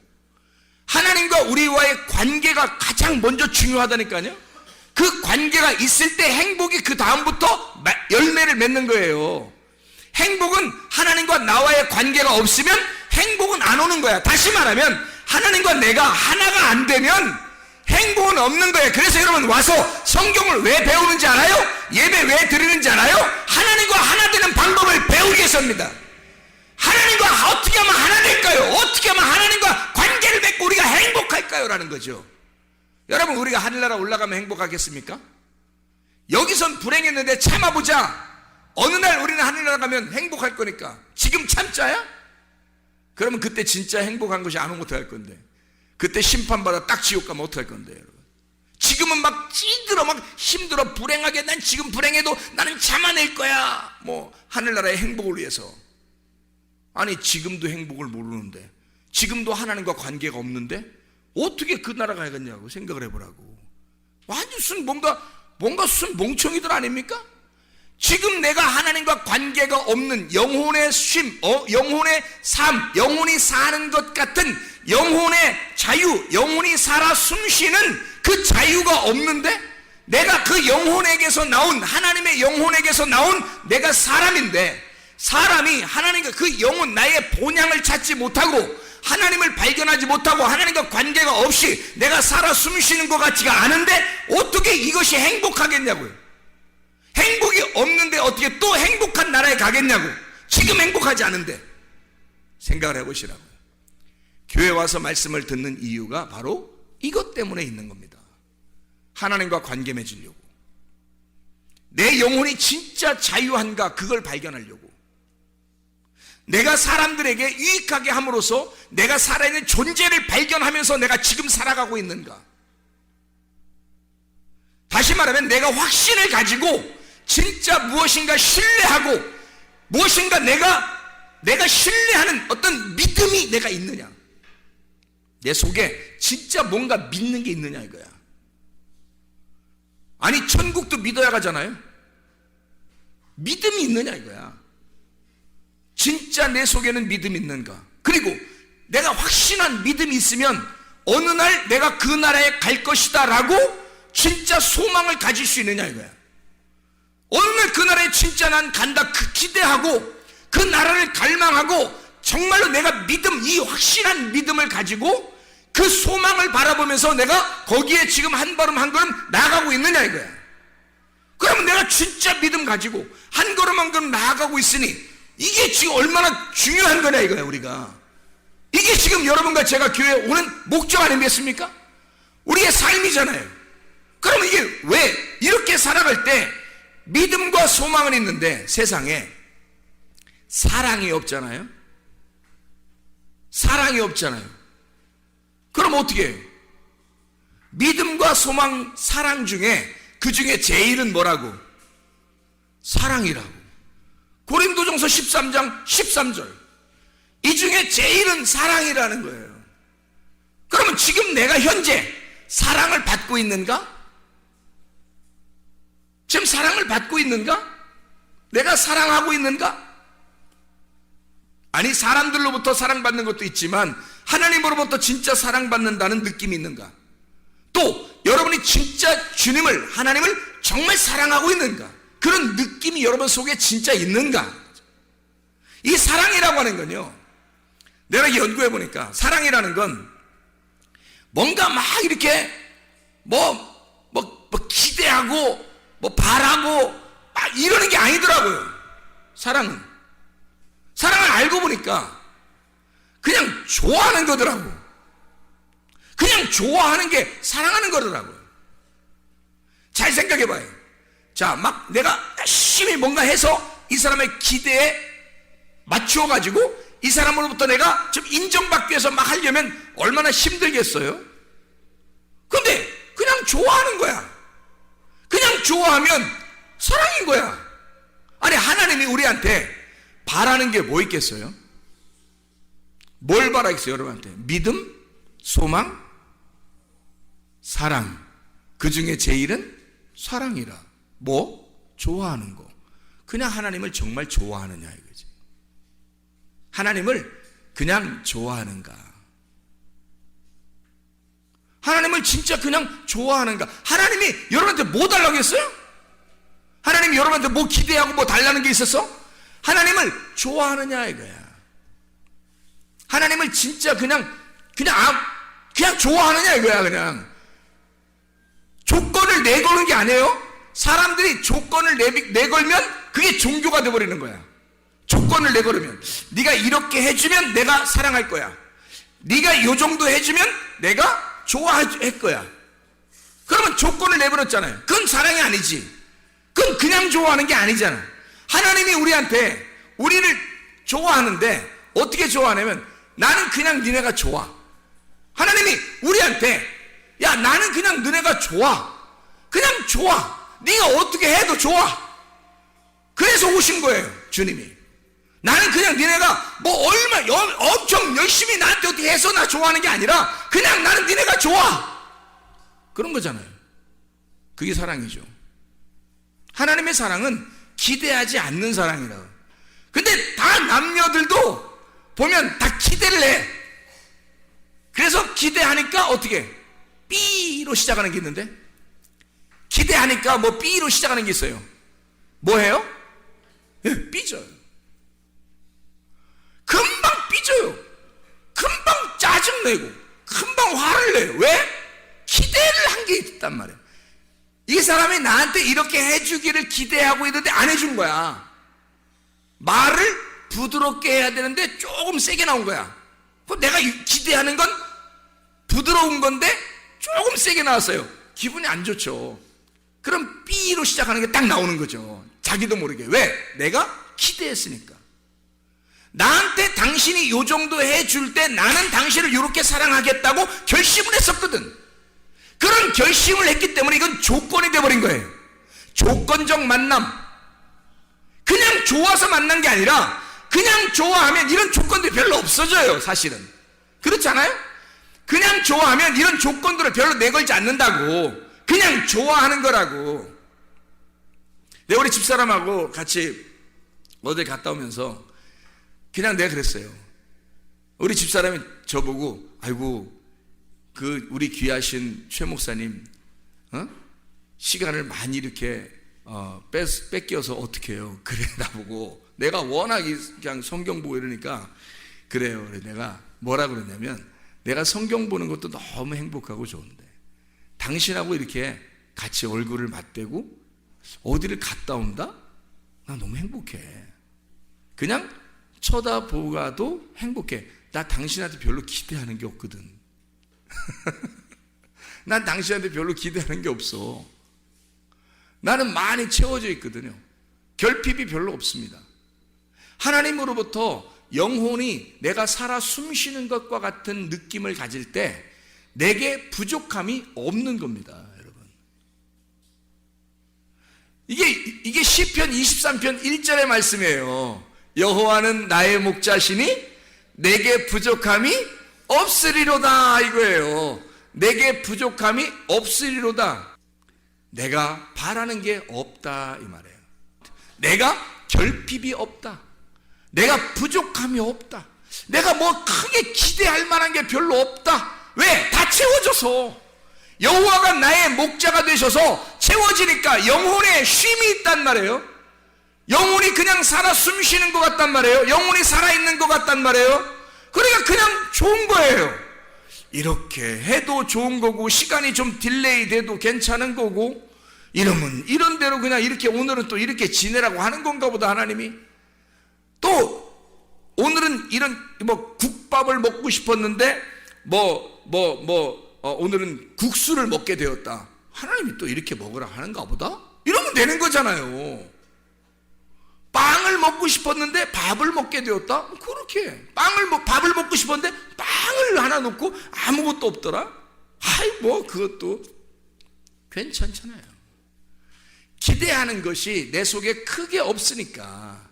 하나님과 우리와의 관계가 가장 먼저 중요하다니까요. 그 관계가 있을 때 행복이 그 다음부터 열매를 맺는 거예요. 행복은 하나님과 나와의 관계가 없으면 행복은 안 오는 거야. 다시 말하면 하나님과 내가 하나가 안 되면 행복은 없는 거예요. 그래서 여러분 와서 성경을 왜 배우는지 알아요? 예배 왜 드리는지 알아요? 하나님과 하나 되는 방법을 배우기 위해서입니다. 하나님과 어떻게 하면 하나 될까요? 어떻게 하면 하나님과 관계를 맺고 우리가 행복할까요? 라는 거죠. 여러분, 우리가 하늘나라 올라가면 행복하겠습니까? 여기선 불행했는데 참아보자. 어느 날 우리는 하늘나라 가면 행복할 거니까 지금 참자야? 그러면 그때 진짜 행복한 것이 아무것도 할 건데, 그때 심판받아 딱 지옥 가면 어떡할 건데, 여러분. 지금은 막 찌들어, 막 힘들어, 불행하게, 난 지금 불행해도 나는 참아낼 거야. 뭐 하늘나라의 행복을 위해서. 아니 지금도 행복을 모르는데, 지금도 하나님과 관계가 없는데 어떻게 그 나라 가야겠냐고 생각을 해보라고. 완전 뭔가 무슨 멍청이들 아닙니까? 지금 내가 하나님과 관계가 없는 영혼의 쉼, 영혼의 삶, 영혼이 사는 것 같은 영혼의 자유, 영혼이 살아 숨쉬는 그 자유가 없는데, 내가 그 영혼에게서 나온, 하나님의 영혼에게서 나온 내가 사람인데, 사람이 하나님과 그 영혼, 나의 본향을 찾지 못하고 하나님을 발견하지 못하고 하나님과 관계가 없이 내가 살아 숨쉬는 것 같지가 않은데 어떻게 이것이 행복하겠냐고요. 행복이 없는데 어떻게 또 행복한 나라에 가겠냐고. 지금 행복하지 않은데. 생각을 해보시라고요. 교회 와서 말씀을 듣는 이유가 바로 이것 때문에 있는 겁니다. 하나님과 관계 맺으려고. 내 영혼이 진짜 자유한가 그걸 발견하려고. 내가 사람들에게 유익하게 함으로써 내가 살아있는 존재를 발견하면서 내가 지금 살아가고 있는가. 다시 말하면 내가 확신을 가지고 진짜 무엇인가 신뢰하고, 무엇인가 내가 신뢰하는 어떤 믿음이 내가 있느냐, 내 속에 진짜 뭔가 믿는 게 있느냐 이거야. 아니 천국도 믿어야 가잖아요. 믿음이 있느냐 이거야. 진짜 내 속에는 믿음이 있는가. 그리고 내가 확신한 믿음이 있으면 어느 날 내가 그 나라에 갈 것이다 라고 진짜 소망을 가질 수 있느냐 이거야. 어느 날 그 나라에 진짜 난 간다 그 기대하고 그 나라를 갈망하고 정말로 내가 믿음, 이 확실한 믿음을 가지고 그 소망을 바라보면서 내가 거기에 지금 한 걸음 한 걸음 나아가고 있느냐 이거야. 그러면 내가 진짜 믿음 가지고 한 걸음 한 걸음 나아가고 있으니 이게 지금 얼마나 중요한 거냐 이거야. 우리가 이게 지금 여러분과 제가 교회에 오는 목적 아니겠습니까? 우리의 삶이잖아요. 그러면 이게 왜 이렇게 살아갈 때 믿음과 소망은 있는데 세상에 사랑이 없잖아요. 사랑이 없잖아요. 그럼 어떻게 해요? 믿음과 소망, 사랑 중에 그 중에 제일은 뭐라고? 사랑이라고. 고린도전서 13장 13절. 이 중에 제일은 사랑이라는 거예요. 그러면 지금 내가 현재 사랑을 받고 있는가? 지금 사랑을 받고 있는가? 내가 사랑하고 있는가? 아니, 사람들로부터 사랑받는 것도 있지만 하나님으로부터 진짜 사랑받는다는 느낌이 있는가? 또 여러분이 진짜 주님을, 하나님을 정말 사랑하고 있는가? 그런 느낌이 여러분 속에 진짜 있는가? 이 사랑이라고 하는 건요, 내가 연구해 보니까 사랑이라는 건 뭔가 막 이렇게 뭐 기대하고 바라고 막 이러는 게 아니더라고요. 사랑은 알고 보니까 그냥 좋아하는 거더라고. 그냥 좋아하는 게 사랑하는 거더라고요. 잘 생각해 봐요. 자, 막 내가 열심히 뭔가 해서 이 사람의 기대에 맞추어 가지고 이 사람으로부터 내가 좀 인정받기 위해서 막 하려면 얼마나 힘들겠어요? 근데 그냥 좋아하는 거야. 그냥 좋아하면 사랑인 거야. 아니, 하나님이 우리한테 바라는 게 뭐 있겠어요? 뭘 바라겠어요, 여러분한테? 믿음, 소망, 사랑. 그 중에 제일은 사랑이라. 뭐? 좋아하는 거. 그냥 하나님을 정말 좋아하느냐 이거지. 하나님을 그냥 좋아하는가? 하나님을 진짜 그냥 좋아하는가? 하나님이 여러분한테 뭐 달라고 했어요? 하나님이 여러분한테 뭐 기대하고 뭐 달라는 게 있었어? 하나님을 좋아하느냐 이거야. 하나님을 진짜 그냥 좋아하느냐 이거야. 그냥 조건을 내거는 게 아니에요. 사람들이 조건을 내걸면 그게 종교가 돼버리는 거야. 조건을 내걸으면 네가 이렇게 해주면 내가 사랑할 거야. 네가 요 정도 해주면 내가 좋아할 거야. 그러면 조건을 내버렸잖아요. 그건 사랑이 아니지. 그건 그냥 좋아하는 게 아니잖아. 하나님이 우리를 좋아하는데 어떻게 좋아하냐면 나는 그냥 니네가 좋아. 하나님이 우리한테 야, 나는 그냥 너네가 좋아. 그냥 좋아. 네가 어떻게 해도 좋아. 그래서 오신 거예요, 주님이. 나는 그냥 니네가 엄청 열심히 나한테 어떻게 해서 나 좋아하는 게 아니라 그냥 나는 니네가 좋아. 그런 거잖아요. 그게 사랑이죠. 하나님의 사랑은 기대하지 않는 사랑이라고. 근데 다 남녀들도 보면 다 기대를 해. 그래서 기대하니까 어떻게? B로 시작하는 게 있는데, 기대하니까 뭐 B로 시작하는 게 있어요. 뭐 해요? 예, 삐져요. 금방 삐져요. 금방 짜증내고 금방 화를 내요. 왜? 기대를 한 게 있단 말이에요. 이 사람이 나한테 이렇게 해주기를 기대하고 있는데 안 해준 거야. 말을 부드럽게 해야 되는데 조금 세게 나온 거야. 내가 기대하는 건 부드러운 건데 조금 세게 나왔어요. 기분이 안 좋죠. 그럼 B로 시작하는 게 딱 나오는 거죠. 자기도 모르게. 왜? 내가 기대했으니까. 나한테 당신이 요 정도 해줄 때 나는 당신을 이렇게 사랑하겠다고 결심을 했었거든. 그런 결심을 했기 때문에 이건 조건이 돼버린 거예요. 조건적 만남. 그냥 좋아서 만난 게 아니라 그냥 좋아하면 이런 조건들이 별로 없어져요. 사실은 그렇지 않아요? 그냥 좋아하면 이런 조건들을 별로 내걸지 않는다고. 그냥 좋아하는 거라고. 내가 우리 집사람하고 같이 어디 갔다 오면서 그냥 내가 그랬어요. 우리 집사람이 저보고 아이고 우리 귀하신 최 목사님 시간을 많이 이렇게 뺏겨서 어떻게 해요? 그래. 나보고 내가 워낙 그냥 성경 보고 이러니까 그래요. 그래. 내가 뭐라 그러냐면 내가 성경 보는 것도 너무 행복하고 좋은데 당신하고 이렇게 같이 얼굴을 맞대고 어디를 갔다 온다? 나 너무 행복해. 그냥 쳐다보가도 행복해. 나 당신한테 별로 기대하는 게 없거든. 난 당신한테 별로 기대하는 게 없어. 나는 많이 채워져 있거든요. 결핍이 별로 없습니다. 하나님으로부터 영혼이 내가 살아 숨쉬는 것과 같은 느낌을 가질 때 내게 부족함이 없는 겁니다, 여러분. 이게 시편 23편 1절의 말씀이에요. 여호와는 나의 목자시니 내게 부족함이 없으리로다, 이거예요. 내게 부족함이 없으리로다. 내가 바라는 게 없다, 이 말이에요. 내가 결핍이 없다. 내가 부족함이 없다. 내가 뭐 크게 기대할 만한 게 별로 없다. 왜? 다 채워져서. 여호와가 나의 목자가 되셔서 채워지니까 영혼에 쉼이 있단 말이에요. 영혼이 그냥 살아 숨쉬는 것 같단 말이에요. 영혼이 살아있는 것 같단 말이에요. 그러니까 그냥 좋은 거예요. 이렇게 해도 좋은 거고, 시간이 좀 딜레이 돼도 괜찮은 거고, 이러면 이런 대로 그냥 이렇게 오늘은 또 이렇게 지내라고 하는 건가 보다, 하나님이. 또 오늘은 이런 뭐 국밥을 먹고 싶었는데 오늘은 국수를 먹게 되었다. 하나님이 또 이렇게 먹으라 하는가 보다? 이러면 되는 거잖아요. 빵을 먹고 싶었는데 밥을 먹게 되었다? 그렇게 밥을 먹고 싶었는데 빵을 하나 놓고 아무것도 없더라? 아이 뭐 그것도 괜찮잖아요. 기대하는 것이 내 속에 크게 없으니까,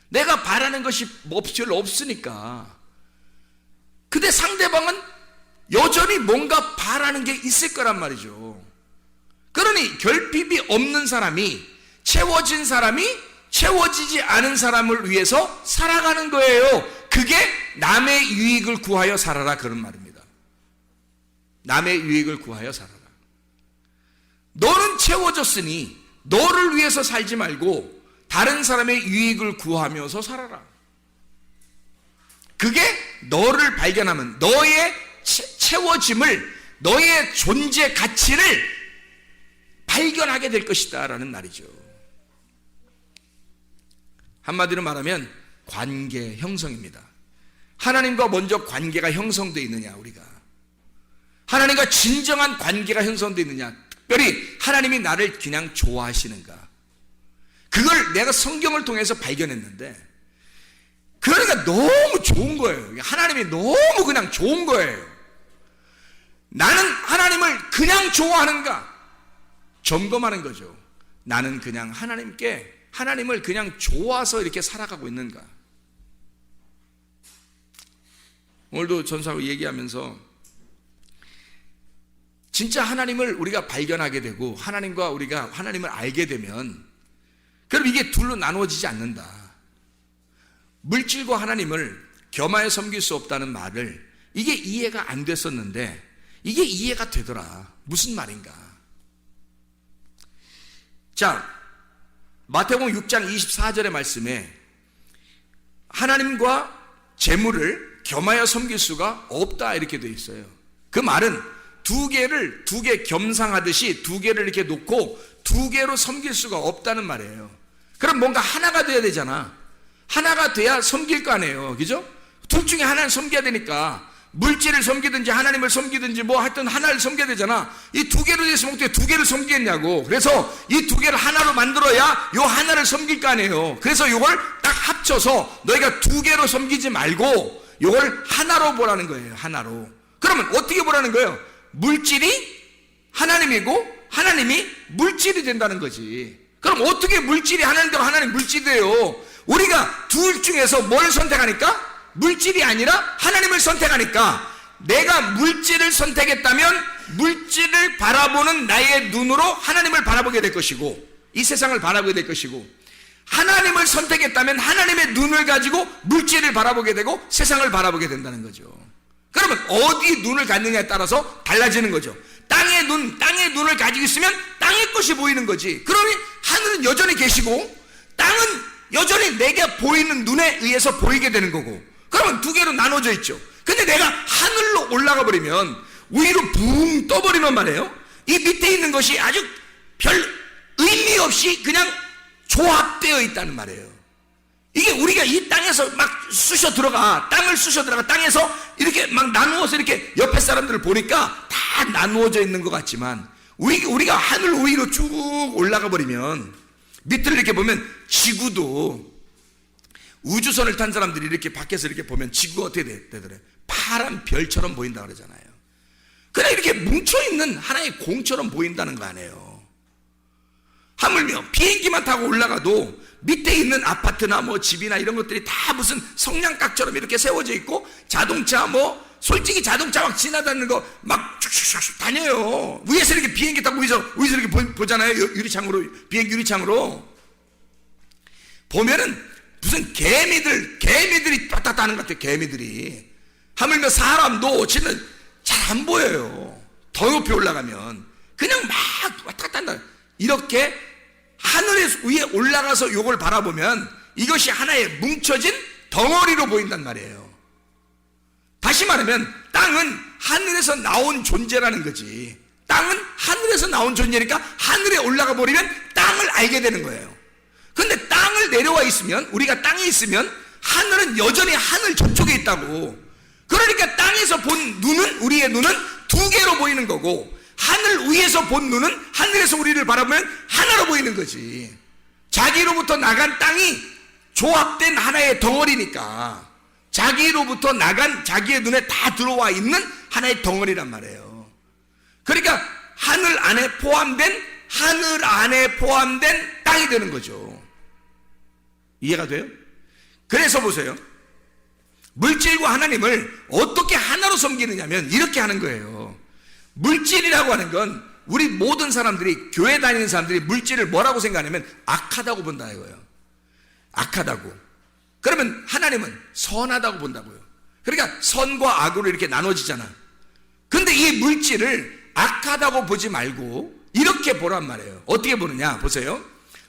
내가 바라는 것이 별로 없으니까. 근데 상대방은 여전히 뭔가 바라는 게 있을 거란 말이죠. 그러니 결핍이 없는 사람이, 채워진 사람이 채워지지 않은 사람을 위해서 살아가는 거예요. 그게 남의 유익을 구하여 살아라, 그런 말입니다. 남의 유익을 구하여 살아라. 너는 채워졌으니 너를 위해서 살지 말고 다른 사람의 유익을 구하면서 살아라. 그게 너를 발견하면 너의 채워짐을, 너의 존재 가치를 발견하게 될 것이다 라는 말이죠. 한마디로 말하면 관계 형성입니다. 하나님과 먼저 관계가 형성되어 있느냐, 우리가 하나님과 진정한 관계가 형성되어 있느냐, 특별히 하나님이 나를 그냥 좋아하시는가, 그걸 내가 성경을 통해서 발견했는데, 그러니까 너무 좋은 거예요. 하나님이 너무 그냥 좋은 거예요. 나는 하나님을 그냥 좋아하는가 점검하는 거죠. 나는 그냥 하나님을 그냥 좋아서 이렇게 살아가고 있는가. 오늘도 전사하고 얘기하면서 진짜 하나님을 우리가 발견하게 되고 하나님과 우리가 하나님을 알게 되면, 그럼 이게 둘로 나누어지지 않는다. 물질과 하나님을 겸하여 섬길 수 없다는 말을, 이게 이해가 안 됐었는데 이게 이해가 되더라. 무슨 말인가. 자, 마태복음 6장 24절의 말씀에 하나님과 재물을 겸하여 섬길 수가 없다 이렇게 되어 있어요. 그 말은 두 개 겸상하듯이 두 개를 이렇게 놓고 두 개로 섬길 수가 없다는 말이에요. 그럼 뭔가 하나가 돼야 되잖아. 하나가 돼야 섬길 거 아니에요. 그죠? 둘 중에 하나를 섬겨야 되니까 물질을 섬기든지 하나님을 섬기든지 뭐 하여튼 하나를 섬겨야 되잖아. 이 두 개로 돼서 어떻게 두 개를 섬기겠냐고. 그래서 이 두 개를 하나로 만들어야 요 하나를 섬길 거 아니에요. 그래서 요걸 딱 합쳐서 너희가 두 개로 섬기지 말고 요걸 하나로 보라는 거예요. 하나로. 그러면 어떻게 보라는 거예요? 물질이 하나님이고 하나님이 물질이 된다는 거지. 그럼 어떻게 물질이 하나님대로 하나님 물질이 돼요? 우리가 둘 중에서 뭘 선택하니까? 물질이 아니라 하나님을 선택하니까, 내가 물질을 선택했다면 물질을 바라보는 나의 눈으로 하나님을 바라보게 될 것이고, 이 세상을 바라보게 될 것이고, 하나님을 선택했다면 하나님의 눈을 가지고 물질을 바라보게 되고 세상을 바라보게 된다는 거죠. 그러면 어디 눈을 갖느냐에 따라서 달라지는 거죠. 땅의 눈을 가지고 있으면 땅의 것이 보이는 거지. 그러니 하늘은 여전히 계시고 땅은 여전히 내게 보이는 눈에 의해서 보이게 되는 거고, 그러면 두 개로 나눠져 있죠. 근데 내가 하늘로 올라가 버리면, 위로 붕 떠버리면 말이에요, 이 밑에 있는 것이 아주 별 의미 없이 그냥 조합되어 있다는 말이에요. 이게 우리가 이 땅에서 막 쑤셔 들어가, 땅을 쑤셔 들어가, 땅에서 이렇게 막 나누어서 이렇게 옆에 사람들을 보니까 다 나누어져 있는 것 같지만, 우리가 하늘 위로 쭉 올라가 버리면, 밑을 이렇게 보면 지구도, 우주선을 탄 사람들이 이렇게 밖에서 이렇게 보면 지구가 어떻게 되더래요? 파란 별처럼 보인다 그러잖아요. 그냥 이렇게 뭉쳐있는 하나의 공처럼 보인다는 거 아니에요. 하물며 비행기만 타고 올라가도 밑에 있는 아파트나 뭐 집이나 이런 것들이 다 무슨 성냥각처럼 이렇게 세워져 있고, 자동차 솔직히 자동차 막 지나다니는 거 막 슉슉슉 다녀요. 위에서 이렇게 비행기 타고 위에서 이렇게 보잖아요. 유리창으로, 비행기 유리창으로 보면은 무슨 개미들이 왔다 갔다 하는 것 같아요. 개미들이. 하물며 사람도 진짜 잘 안 보여요. 더 높이 올라가면 그냥 막 왔다 갔다 한다. 이렇게 하늘에 위에 올라가서 요걸 바라보면 이것이 하나의 뭉쳐진 덩어리로 보인단 말이에요. 다시 말하면 땅은 하늘에서 나온 존재라는 거지. 땅은 하늘에서 나온 존재니까 하늘에 올라가 버리면 땅을 알게 되는 거예요. 근데 땅을 내려와 있으면, 우리가 땅에 있으면 하늘은 여전히 하늘 저쪽에 있다고. 그러니까 땅에서 본 눈은, 우리의 눈은 두 개로 보이는 거고, 하늘 위에서 본 눈은 하늘에서 우리를 바라보면 하나로 보이는 거지. 자기로부터 나간 땅이 조합된 하나의 덩어리니까 자기로부터 나간 자기의 눈에 다 들어와 있는 하나의 덩어리란 말이에요. 그러니까 하늘 안에 포함된 땅이 되는 거죠. 이해가 돼요? 그래서 보세요. 물질과 하나님을 어떻게 하나로 섬기느냐면 이렇게 하는 거예요. 물질이라고 하는 건 우리 모든 사람들이, 교회 다니는 사람들이 물질을 뭐라고 생각하냐면 악하다고 본다 이거예요. 악하다고. 그러면 하나님은 선하다고 본다고요. 그러니까 선과 악으로 이렇게 나눠지잖아. 근데 이 물질을 악하다고 보지 말고 이렇게 보란 말이에요. 어떻게 보느냐 보세요.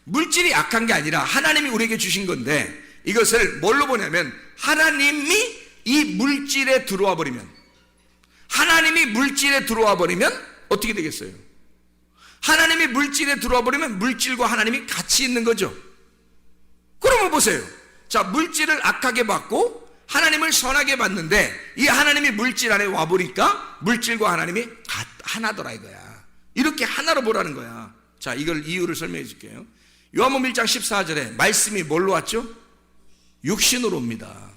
물질이 악한 게 아니라 하나님이 우리에게 주신 건데, 이것을 뭘로 보냐면 하나님이 이 물질에 들어와 버리면, 하나님이 물질에 들어와 버리면 어떻게 되겠어요? 하나님이 물질에 들어와 버리면 물질과 하나님이 같이 있는 거죠. 그러면 보세요. 자, 물질을 악하게 받고 하나님을 선하게 받는데, 이 하나님이 물질 안에 와 보니까 물질과 하나님이 하나더라 이거야. 이렇게 하나로 보라는 거야. 자, 이걸 이유를 설명해 줄게요. 요한복음 1장 14절에 말씀이 뭘로 왔죠? 육신으로 옵니다.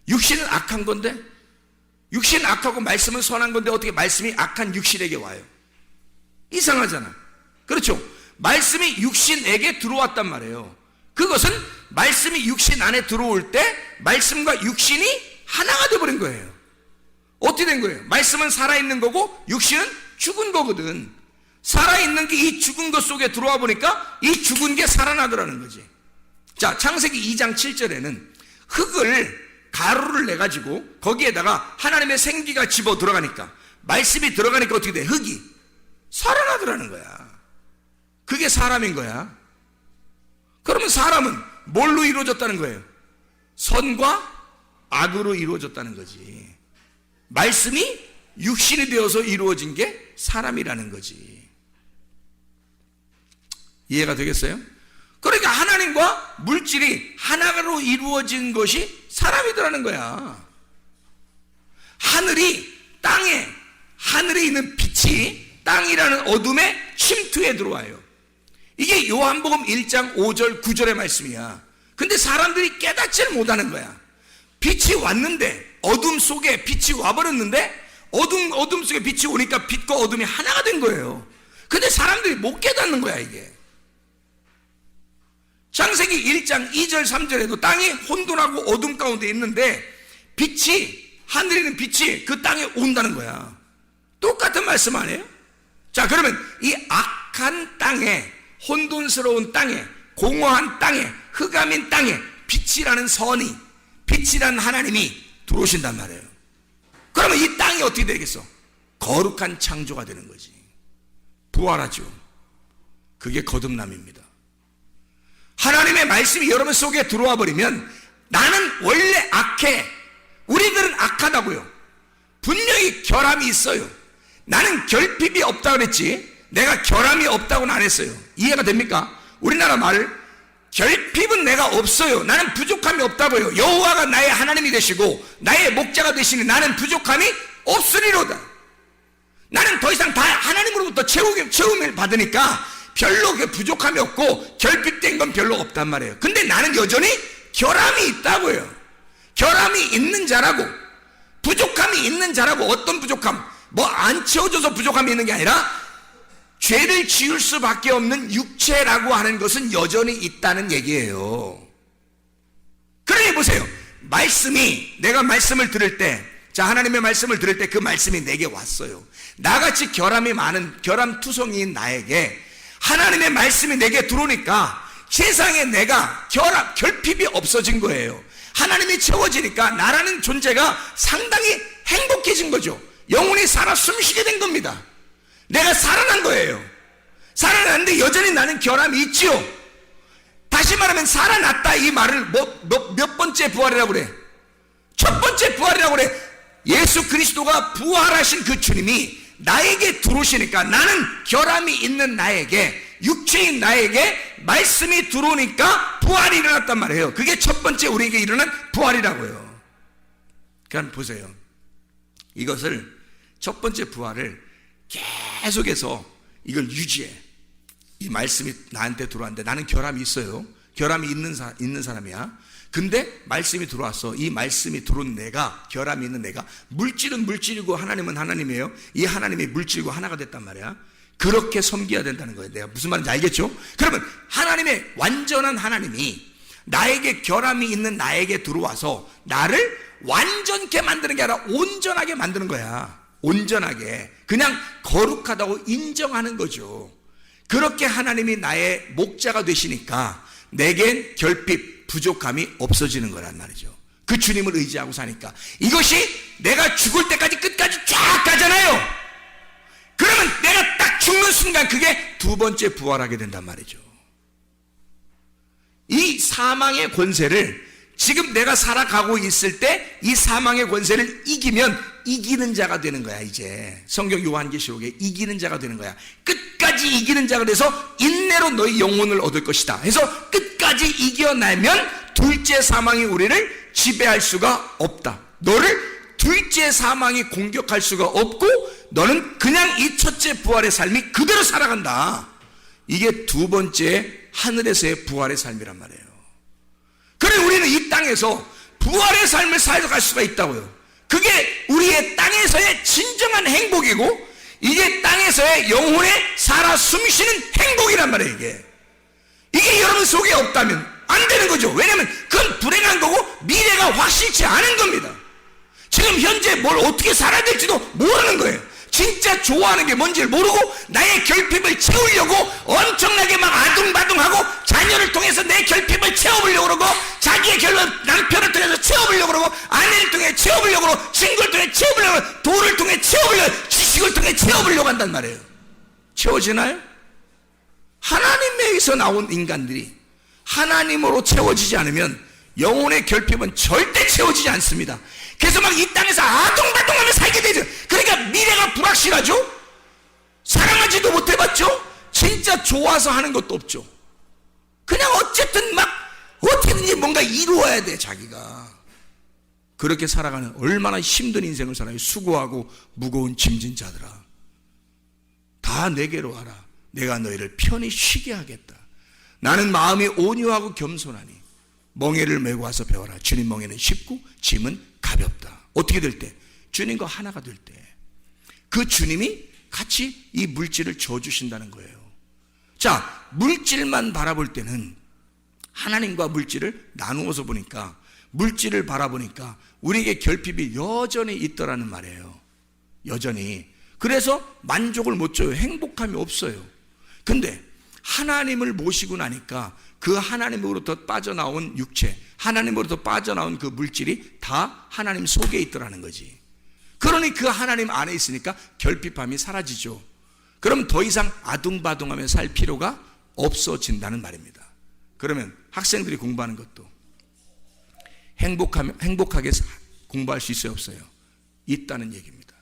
육신은 악한 건데, 육신은 악하고 말씀은 선한 건데 어떻게 말씀이 악한 육신에게 와요? 이상하잖아. 그렇죠? 말씀이 육신에게 들어왔단 말이에요. 그것은 말씀이 육신 안에 들어올 때 말씀과 육신이 하나가 되어버린 거예요. 어떻게 된 거예요? 말씀은 살아있는 거고 육신은 죽은 거거든. 살아있는 게 이 죽은 것 속에 들어와 보니까 이 죽은 게 살아나더라는 거지. 자, 창세기 2장 7절에는 흙을, 가루를 내가지고 거기에다가 하나님의 생기가 집어 들어가니까, 말씀이 들어가니까 어떻게 돼? 흙이 살아나더라는 거야. 그게 사람인 거야. 그러면 사람은 뭘로 이루어졌다는 거예요? 선과 악으로 이루어졌다는 거지. 말씀이 육신이 되어서 이루어진 게 사람이라는 거지. 이해가 되겠어요? 그러니까 하나님과 물질이 하나로 이루어진 것이 사람이더라는 거야. 하늘이 땅에, 하늘에 있는 빛이 땅이라는 어둠에 침투해 들어와요. 이게 요한복음 1장 5절 9절의 말씀이야. 근데 사람들이 깨닫지를 못하는 거야. 빛이 왔는데, 어둠 속에 빛이 와버렸는데, 어둠 속에 빛이 오니까 빛과 어둠이 하나가 된 거예요. 근데 사람들이 못 깨닫는 거야 이게. 창세기 1장 2절 3절에도 땅이 혼돈하고 어둠 가운데 있는데 빛이, 하늘에 있는 빛이 그 땅에 온다는 거야. 똑같은 말씀 아니에요? 자, 그러면 이 악한 땅에, 혼돈스러운 땅에, 공허한 땅에, 흑암인 땅에 빛이라는 선이, 빛이라는 하나님이 들어오신단 말이에요. 그러면 이 땅이 어떻게 되겠어? 거룩한 창조가 되는 거지. 부활하죠. 그게 거듭남입니다. 하나님의 말씀이 여러분 속에 들어와 버리면, 나는 원래 악해, 우리들은 악하다고요. 분명히 결함이 있어요. 나는 결핍이 없다 그랬지. 내가 결함이 없다고는 안 했어요. 이해가 됩니까? 우리나라 말 결핍은 내가 없어요. 나는 부족함이 없다고요. 여호와가 나의 하나님이 되시고 나의 목자가 되시니 나는 부족함이 없으리로다. 나는 더 이상 다 하나님으로부터 채움을 받으니까 별로 부족함이 없고 결핍된 건 별로 없단 말이에요. 근데 나는 여전히 결함이 있다고요. 결함이 있는 자라고, 부족함이 있는 자라고. 어떤 부족함? 뭐 안 채워줘서 부족함이 있는 게 아니라 죄를 지을 수밖에 없는 육체라고 하는 것은 여전히 있다는 얘기예요. 그러니 보세요. 내가 말씀을 들을 때, 자, 하나님의 말씀을 들을 때 그 말씀이 내게 왔어요. 나같이 결함이 많은 결함투성이인 나에게 하나님의 말씀이 내게 들어오니까 세상에 내가 결핍이 없어진 거예요. 하나님이 채워지니까 나라는 존재가 상당히 행복해진 거죠. 영혼이 살아 숨쉬게 된 겁니다. 내가 살아난 거예요. 살아났는데 여전히 나는 결함이 있지요. 다시 말하면 살아났다 이 말을 몇 번째 부활이라고 그래? 첫 번째 부활이라고 그래. 예수 그리스도가 부활하신 그 주님이 나에게 들어오시니까 나는 결함이 있는 나에게, 육체인 나에게 말씀이 들어오니까 부활이 일어났단 말이에요. 그게 첫 번째 우리에게 일어난 부활이라고요. 그러니까 보세요. 이것을 첫 번째 부활을 계속해서 이걸 유지해. 이 말씀이 나한테 들어왔는데 나는 결함이 있어요. 결함이 있는 사람이야. 근데 말씀이 들어왔어. 이 말씀이 들어온 내가, 결함이 있는 내가, 물질은 물질이고 하나님은 하나님이에요. 이 하나님이 물질과 하나가 됐단 말이야. 그렇게 섬겨야 된다는 거예요. 내가 무슨 말인지 알겠죠? 그러면 하나님의 완전한 하나님이 나에게 결함이 있는 나에게 들어와서 나를 완전케 만드는 게 아니라 온전하게 만드는 거야. 온전하게. 그냥 거룩하다고 인정하는 거죠. 그렇게 하나님이 나의 목자가 되시니까 내겐 결핍, 부족함이 없어지는 거란 말이죠. 그 주님을 의지하고 사니까. 이것이 내가 죽을 때까지 끝까지 쫙 가잖아요. 그러면 내가 딱 죽는 순간 그게 두 번째 부활하게 된단 말이죠. 이 사망의 권세를 지금 내가 살아가고 있을 때 이 사망의 권세를 이기면 이기는 자가 되는 거야. 이제 성경 요한계시록에 이기는 자가 되는 거야. 끝까지 이기는 자가 돼서 인내로 너희 영혼을 얻을 것이다 해서 끝까지 이겨내면 둘째 사망이 우리를 지배할 수가 없다. 너를 둘째 사망이 공격할 수가 없고 너는 그냥 이 첫째 부활의 삶이 그대로 살아간다. 이게 두 번째 하늘에서의 부활의 삶이란 말이에요. 그래 우리는 이 땅에서 부활의 삶을 살아갈 수가 있다고요. 그게 우리의 땅에서의 진정한 행복이고 이게 땅에서의 영혼에 살아 숨쉬는 행복이란 말이에요. 이게 여러분 속에 없다면 안 되는 거죠. 왜냐하면 그건 불행한 거고 미래가 확실치 않은 겁니다. 지금 현재 뭘 어떻게 살아야 될지도 모르는 거예요. 진짜 좋아하는 게 뭔지를 모르고 나의 결핍을 채우려고 엄청나게 막 아둥바둥하고 자녀를 통해서 내 결핍을 채워보려고 그러고 자기의 남편을 통해서 채워보려고 그러고 아내를 통해 채워보려고 그러고 친구를 통해 채워보려고 그러고 돈을 통해 채워보려고 지식을 통해 채워보려고 한단 말이에요. 채워지나요? 하나님에게서 나온 인간들이 하나님으로 채워지지 않으면 영혼의 결핍은 절대 채워지지 않습니다. 그래서 막 이 땅에서 아둥바둥하며 살게 되죠. 그러니까 미래가 불확실하죠. 사랑하지도 못해봤죠. 진짜 좋아서 하는 것도 없죠. 그냥 어쨌든 막 어떻게든지 뭔가 이루어야 돼. 자기가 그렇게 살아가는 얼마나 힘든 인생을 살아요. 수고하고 무거운 짐진 자들아 다 내게로 와라. 내가 너희를 편히 쉬게 하겠다. 나는 마음이 온유하고 겸손하니 멍에를 메고 와서 배워라. 주님 멍에는 쉽고 짐은 가볍다. 어떻게 될 때? 주님과 하나가 될 때. 그 주님이 같이 이 물질을 줘주신다는 거예요. 자, 물질만 바라볼 때는 하나님과 물질을 나누어서 보니까 물질을 바라보니까 우리에게 결핍이 여전히 있더라는 말이에요. 여전히. 그래서 만족을 못 줘요. 행복함이 없어요. 근데 하나님을 모시고 나니까 그 하나님으로부터 빠져나온 육체, 하나님으로부터 빠져나온 그 물질이 다 하나님 속에 있더라는 거지. 그러니 그 하나님 안에 있으니까 결핍함이 사라지죠. 그럼 더 이상 아둥바둥하며 살 필요가 없어진다는 말입니다. 그러면 학생들이 공부하는 것도 행복하게 공부할 수 있어요, 없어요? 있다는 얘기입니다.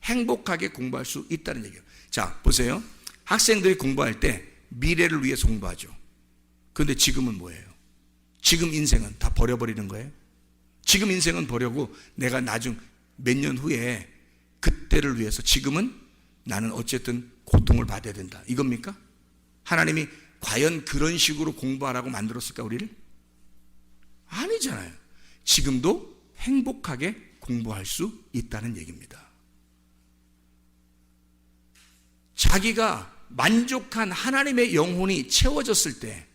행복하게 공부할 수 있다는 얘기예요. 자, 보세요. 학생들이 공부할 때 미래를 위해서 공부하죠. 그런데 지금은 뭐예요? 지금 인생은 다 버려버리는 거예요? 지금 인생은 버려고 내가 나중 몇 년 후에 그때를 위해서 지금은 나는 어쨌든 고통을 받아야 된다, 이겁니까? 하나님이 과연 그런 식으로 공부하라고 만들었을까 우리를? 아니잖아요. 지금도 행복하게 공부할 수 있다는 얘기입니다. 자기가 만족한 하나님의 영혼이 채워졌을 때,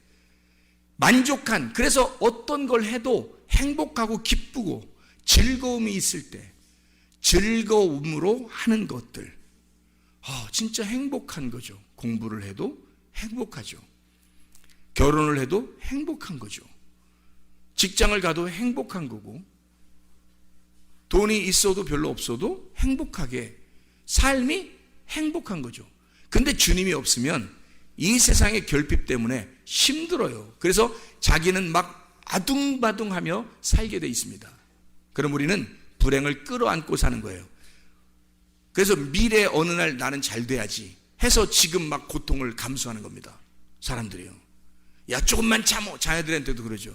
만족한, 그래서 어떤 걸 해도 행복하고 기쁘고 즐거움이 있을 때, 즐거움으로 하는 것들, 진짜 행복한 거죠. 공부를 해도 행복하죠. 결혼을 해도 행복한 거죠. 직장을 가도 행복한 거고, 돈이 있어도 별로 없어도 행복하게, 삶이 행복한 거죠. 근데 주님이 없으면 이 세상의 결핍 때문에 힘들어요. 그래서 자기는 막 아둥바둥하며 살게 돼 있습니다. 그럼 우리는 불행을 끌어안고 사는 거예요. 그래서 미래 어느 날 나는 잘 돼야지 해서 지금 막 고통을 감수하는 겁니다. 사람들이요. 야, 조금만 참어. 자녀들한테도 그러죠.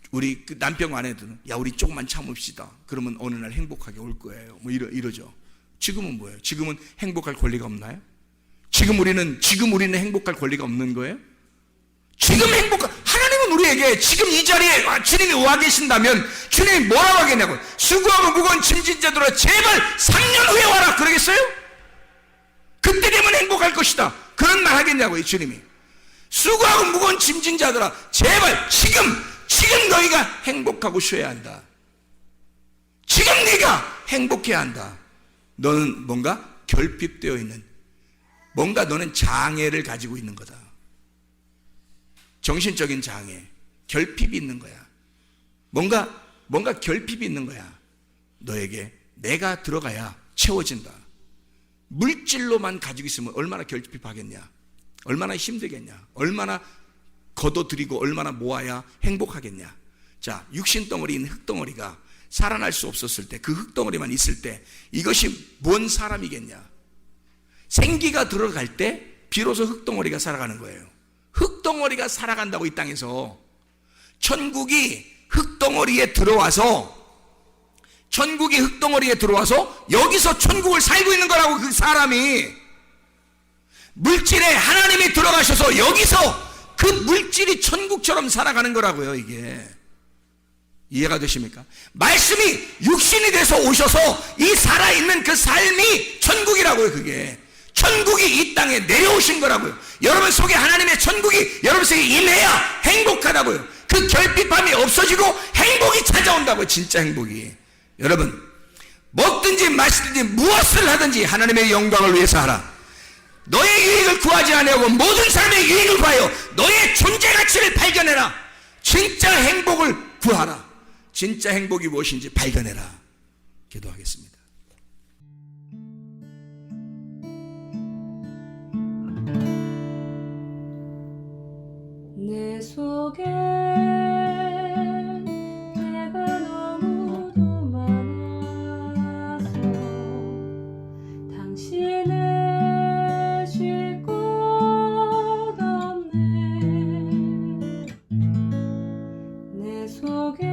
우리 남편 아내들은 야, 우리 조금만 참읍시다. 그러면 어느 날 행복하게 올 거예요. 뭐 이러죠. 지금은 뭐예요? 지금은 행복할 권리가 없나요? 지금 우리는 행복할 권리가 없는 거예요? 지금 하나님은 우리에게 지금 이 자리에 주님이 와 계신다면 주님이 뭐라고 하겠냐고. 수고하고 무거운 짐진 자들아 제발 3년 후에 와라 그러겠어요? 그때 되면 행복할 것이다, 그런 말 하겠냐고요. 주님이 수고하고 무거운 짐진 자들아 제발 지금 너희가 행복하고 쉬어야 한다. 지금 네가 행복해야 한다. 너는 뭔가 결핍되어 있는, 뭔가 너는 장애를 가지고 있는 거다. 정신적인 장애, 결핍이 있는 거야. 뭔가 결핍이 있는 거야. 너에게 내가 들어가야 채워진다. 물질로만 가지고 있으면 얼마나 결핍하겠냐, 얼마나 힘들겠냐, 얼마나 걷어들이고 얼마나 모아야 행복하겠냐. 자, 육신덩어리인 흙덩어리가 살아날 수 없었을 때, 그 흙덩어리만 있을 때 이것이 뭔 사람이겠냐. 생기가 들어갈 때 비로소 흙덩어리가 살아가는 거예요. 흙덩어리가 살아간다고 이 땅에서. 천국이 흙덩어리에 들어와서 여기서 천국을 살고 있는 거라고. 그 사람이 물질에 하나님이 들어가셔서 여기서 그 물질이 천국처럼 살아가는 거라고요. 이게 이해가 되십니까? 말씀이 육신이 돼서 오셔서 이 살아있는 그 삶이 천국이라고요. 그게 천국이 이 땅에 내려오신 거라고요. 여러분 속에 하나님의 천국이 여러분 속에 임해야 행복하다고요. 그 결핍함이 없어지고 행복이 찾아온다고요. 진짜 행복이. 여러분, 먹든지 마시든지 무엇을 하든지 하나님의 영광을 위해서 하라. 너의 유익을 구하지 아니하고 모든 사람의 유익을 구하여 너의 존재 가치를 발견해라. 진짜 행복을 구하라. 진짜 행복이 무엇인지 발견해라. 기도하겠습니다. 내 속에 내가 너무도 많아서 당신을 쉴 곳 없네. 내 속에